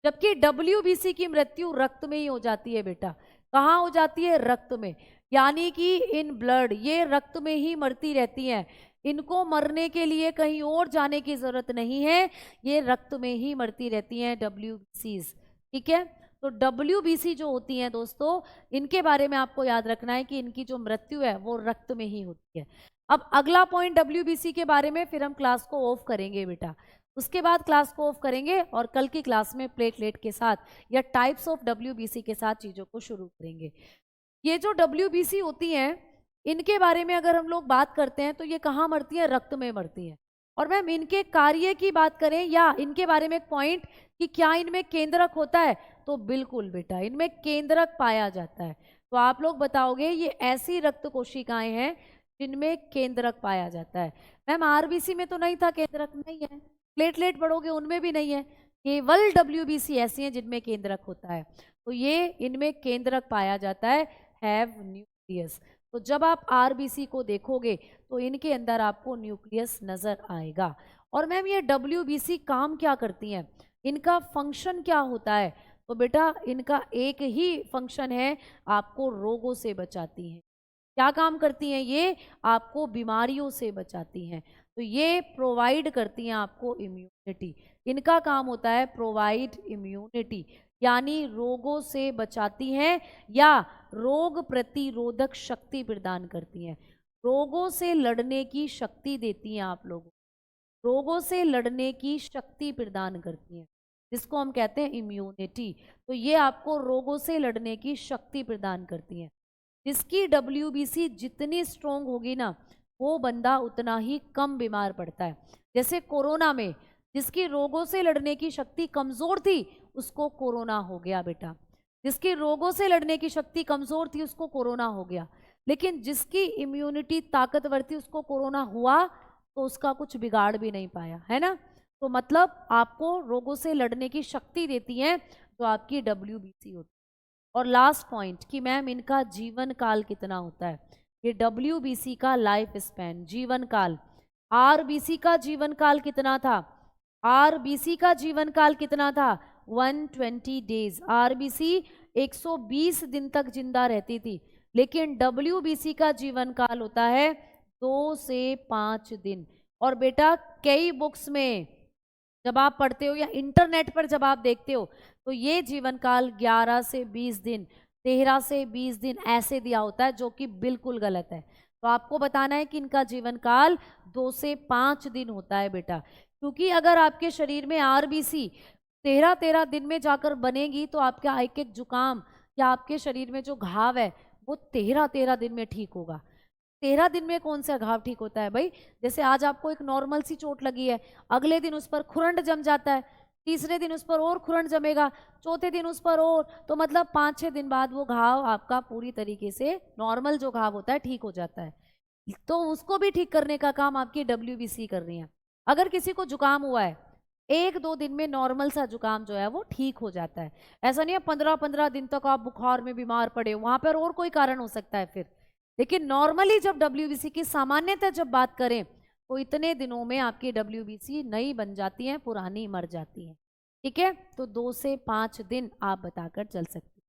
जबकि WBC की मृत्यु रक्त में ही हो जाती है बेटा। कहाँ हो जाती है? रक्त में, यानी कि इन ब्लड, ये रक्त में ही मरती रहती हैं। इनको मरने के लिए कहीं और जाने की जरूरत नहीं है, ये रक्त में ही मरती रहती हैं WBCs। ठीक है, तो WBC जो होती हैं दोस्तों, इनके बारे में आपको याद रखना है कि इनकी जो मृत्यु है वो रक्त में ही होती है। अब अगला पॉइंट WBC के बारे में फिर हम क्लास को ऑफ करेंगे बेटा, उसके बाद क्लास को ऑफ करेंगे और कल की क्लास में प्लेटलेट के साथ या टाइप्स ऑफ WBC के साथ चीज़ों को शुरू करेंगे। ये जो WBC होती हैं, इनके बारे में अगर हम लोग बात करते हैं तो ये कहाँ मरती हैं? रक्त में मरती हैं। और मैम इनके कार्य की बात करें या इनके बारे में एक पॉइंट कि क्या इनमें केंद्रक होता है, तो बिल्कुल बेटा इनमें केंद्रक पाया जाता है। तो आप लोग बताओगे ये ऐसी रक्त कोशिकाएं हैं जिनमें केंद्रक पाया जाता है। मैम RBC में तो नहीं था केंद्रक, नहीं है। प्लेटलेट पढ़ोगे उनमें भी नहीं है, केवल WBC ऐसी हैं जिनमें केंद्रक होता है। तो ये इनमें केंद्रक पाया जाता है, हैव न्यूक्लियस। तो जब आप RBC को देखोगे तो इनके अंदर आपको न्यूक्लियस नजर आएगा। और मैम ये WBC काम क्या करती हैं, इनका फंक्शन क्या होता है? तो बेटा इनका एक ही फंक्शन है, आपको रोगों से बचाती हैं। क्या काम करती हैं ये? आपको बीमारियों से बचाती हैं। तो ये प्रोवाइड करती हैं आपको इम्यूनिटी। इनका काम होता है प्रोवाइड इम्यूनिटी, यानी रोगों से बचाती हैं या रोग प्रतिरोधक शक्ति प्रदान करती हैं। रोगों से लड़ने की शक्ति देती हैं आप लोगों, रोगों से लड़ने की शक्ति प्रदान करती हैं, जिसको हम कहते हैं इम्यूनिटी। तो ये आपको रोगों से लड़ने की शक्ति प्रदान करती हैं। जिसकी WBC जितनी स्ट्रोंग होगी ना, वो बंदा उतना ही कम बीमार पड़ता है। जैसे कोरोना में जिसकी रोगों से लड़ने की शक्ति कमजोर थी उसको कोरोना हो गया बेटा, जिसकी रोगों से लड़ने की शक्ति कमजोर थी उसको कोरोना हो गया। लेकिन जिसकी इम्यूनिटी ताकतवर थी उसको कोरोना हुआ तो उसका कुछ बिगाड़ भी नहीं पाया, है ना। तो मतलब आपको रोगों से लड़ने की शक्ति देती हैं जो आपकी WBC होती है। और लास्ट पॉइंट कि मैम इनका जीवन काल कितना होता है, ये WBC का लाइफ स्पैन, जीवन काल। RBC का जीवन काल कितना था? RBC का जीवन काल कितना था? 120 डेज। RBC 120 दिन तक जिंदा रहती थी, लेकिन WBC का जीवन काल होता है 2 से 5 दिन। और बेटा कई बुक्स में जब आप पढ़ते हो या इंटरनेट पर जब आप देखते हो तो ये जीवन काल 11 से 20 दिन, 13 से 20 दिन ऐसे दिया होता है, जो कि बिल्कुल गलत है। तो आपको बताना है कि इनका जीवन काल 2 से 5 दिन होता है बेटा, क्योंकि अगर आपके शरीर में RBC 13-13 दिन में जाकर बनेगी तो आपका एक एक जुकाम या आपके शरीर में जो घाव है वो 13-13 दिन में ठीक होगा। 13 दिन में कौन सा घाव ठीक होता है भाई? जैसे आज आपको एक नॉर्मल सी चोट लगी है, अगले दिन उस पर खुरंड जम जाता है, तीसरे दिन उस पर और खुरंड जमेगा, चौथे दिन उस पर और, तो मतलब 5-6 दिन बाद वो घाव आपका पूरी तरीके से नॉर्मल जो घाव होता है ठीक हो जाता है। तो उसको भी ठीक करने का काम आपकी WBC कर रही है। अगर किसी को जुकाम हुआ है 1-2 दिन में नॉर्मल सा जुकाम जो है वो ठीक हो जाता है। ऐसा नहीं है 15-15 दिन तक आप बुखार में बीमार पड़े, वहां पर और कोई कारण हो सकता है फिर। लेकिन नॉर्मली जब WBC की सामान्यतः जब बात करें तो इतने दिनों में आपकी WBC नई बन जाती है, पुरानी मर जाती है। ठीक है, तो 2 से 5 दिन आप बताकर चल सकते हैं।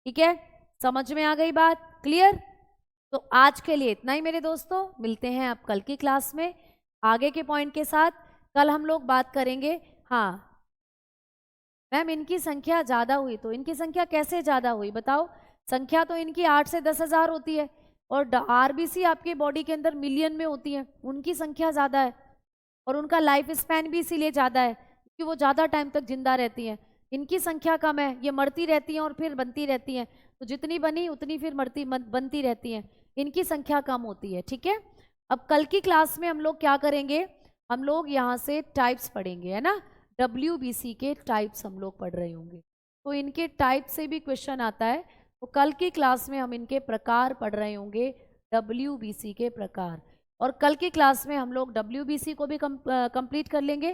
ठीक है, समझ में आ गई बात? क्लियर? तो आज के लिए इतना ही मेरे दोस्तों, मिलते हैं आप कल की क्लास में आगे के पॉइंट के साथ। कल हम लोग बात करेंगे, हाँ मैम इनकी संख्या ज़्यादा हुई, तो इनकी संख्या कैसे ज़्यादा हुई बताओ? संख्या तो इनकी 8 से 10 हज़ार होती है और RBC आपके बॉडी के अंदर मिलियन में होती है, उनकी संख्या ज़्यादा है और उनका लाइफ स्पैन भी इसीलिए ज़्यादा है क्योंकि वो ज़्यादा टाइम तक जिंदा रहती हैं। इनकी संख्या कम है, ये मरती रहती हैं और फिर बनती रहती हैं, तो जितनी बनी उतनी फिर बनती रहती हैं, इनकी संख्या कम होती है। ठीक है, अब कल की क्लास में हम लोग क्या करेंगे, हम लोग यहाँ से टाइप्स पढ़ेंगे, है ना। WBC के टाइप्स हम लोग पढ़ रहे होंगे, तो इनके टाइप से भी क्वेश्चन आता है, तो कल की क्लास में हम इनके प्रकार पढ़ रहे होंगे, WBC के प्रकार। और कल की क्लास में हम लोग WBC को भी कंप्लीट कर लेंगे,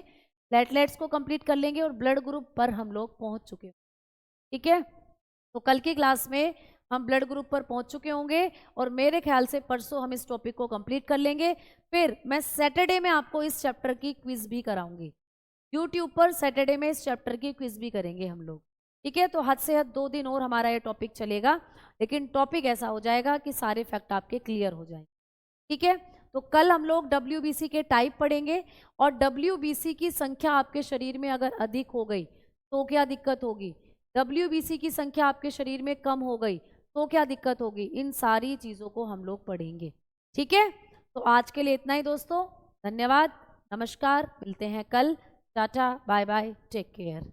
प्लेटलेट्स को कंप्लीट कर लेंगे और ब्लड ग्रुप पर हम लोग पहुंच चुके हैं। ठीक है, तो कल की क्लास में हम ब्लड ग्रुप पर पहुंच चुके होंगे और मेरे ख्याल से परसों हम इस टॉपिक को कंप्लीट कर लेंगे। फिर मैं सैटरडे में आपको इस चैप्टर की क्विज भी कराऊंगी यूट्यूब पर। सैटरडे में इस चैप्टर की क्विज भी करेंगे हम लोग। ठीक है, तो हद से हद 2 दिन और हमारा ये टॉपिक चलेगा, लेकिन टॉपिक ऐसा हो जाएगा कि सारे फैक्ट आपके क्लियर हो जाएंगे। ठीक है, तो कल हम लोग WBC के टाइप पढ़ेंगे और WBC की संख्या आपके शरीर में अगर अधिक हो गई तो क्या दिक्कत होगी, WBC की संख्या आपके शरीर में कम हो गई तो क्या दिक्कत होगी, इन सारी चीज़ों को हम लोग पढ़ेंगे। ठीक है, तो आज के लिए इतना ही दोस्तों, धन्यवाद, नमस्कार, मिलते हैं कल, ta-ta bye bye, take care.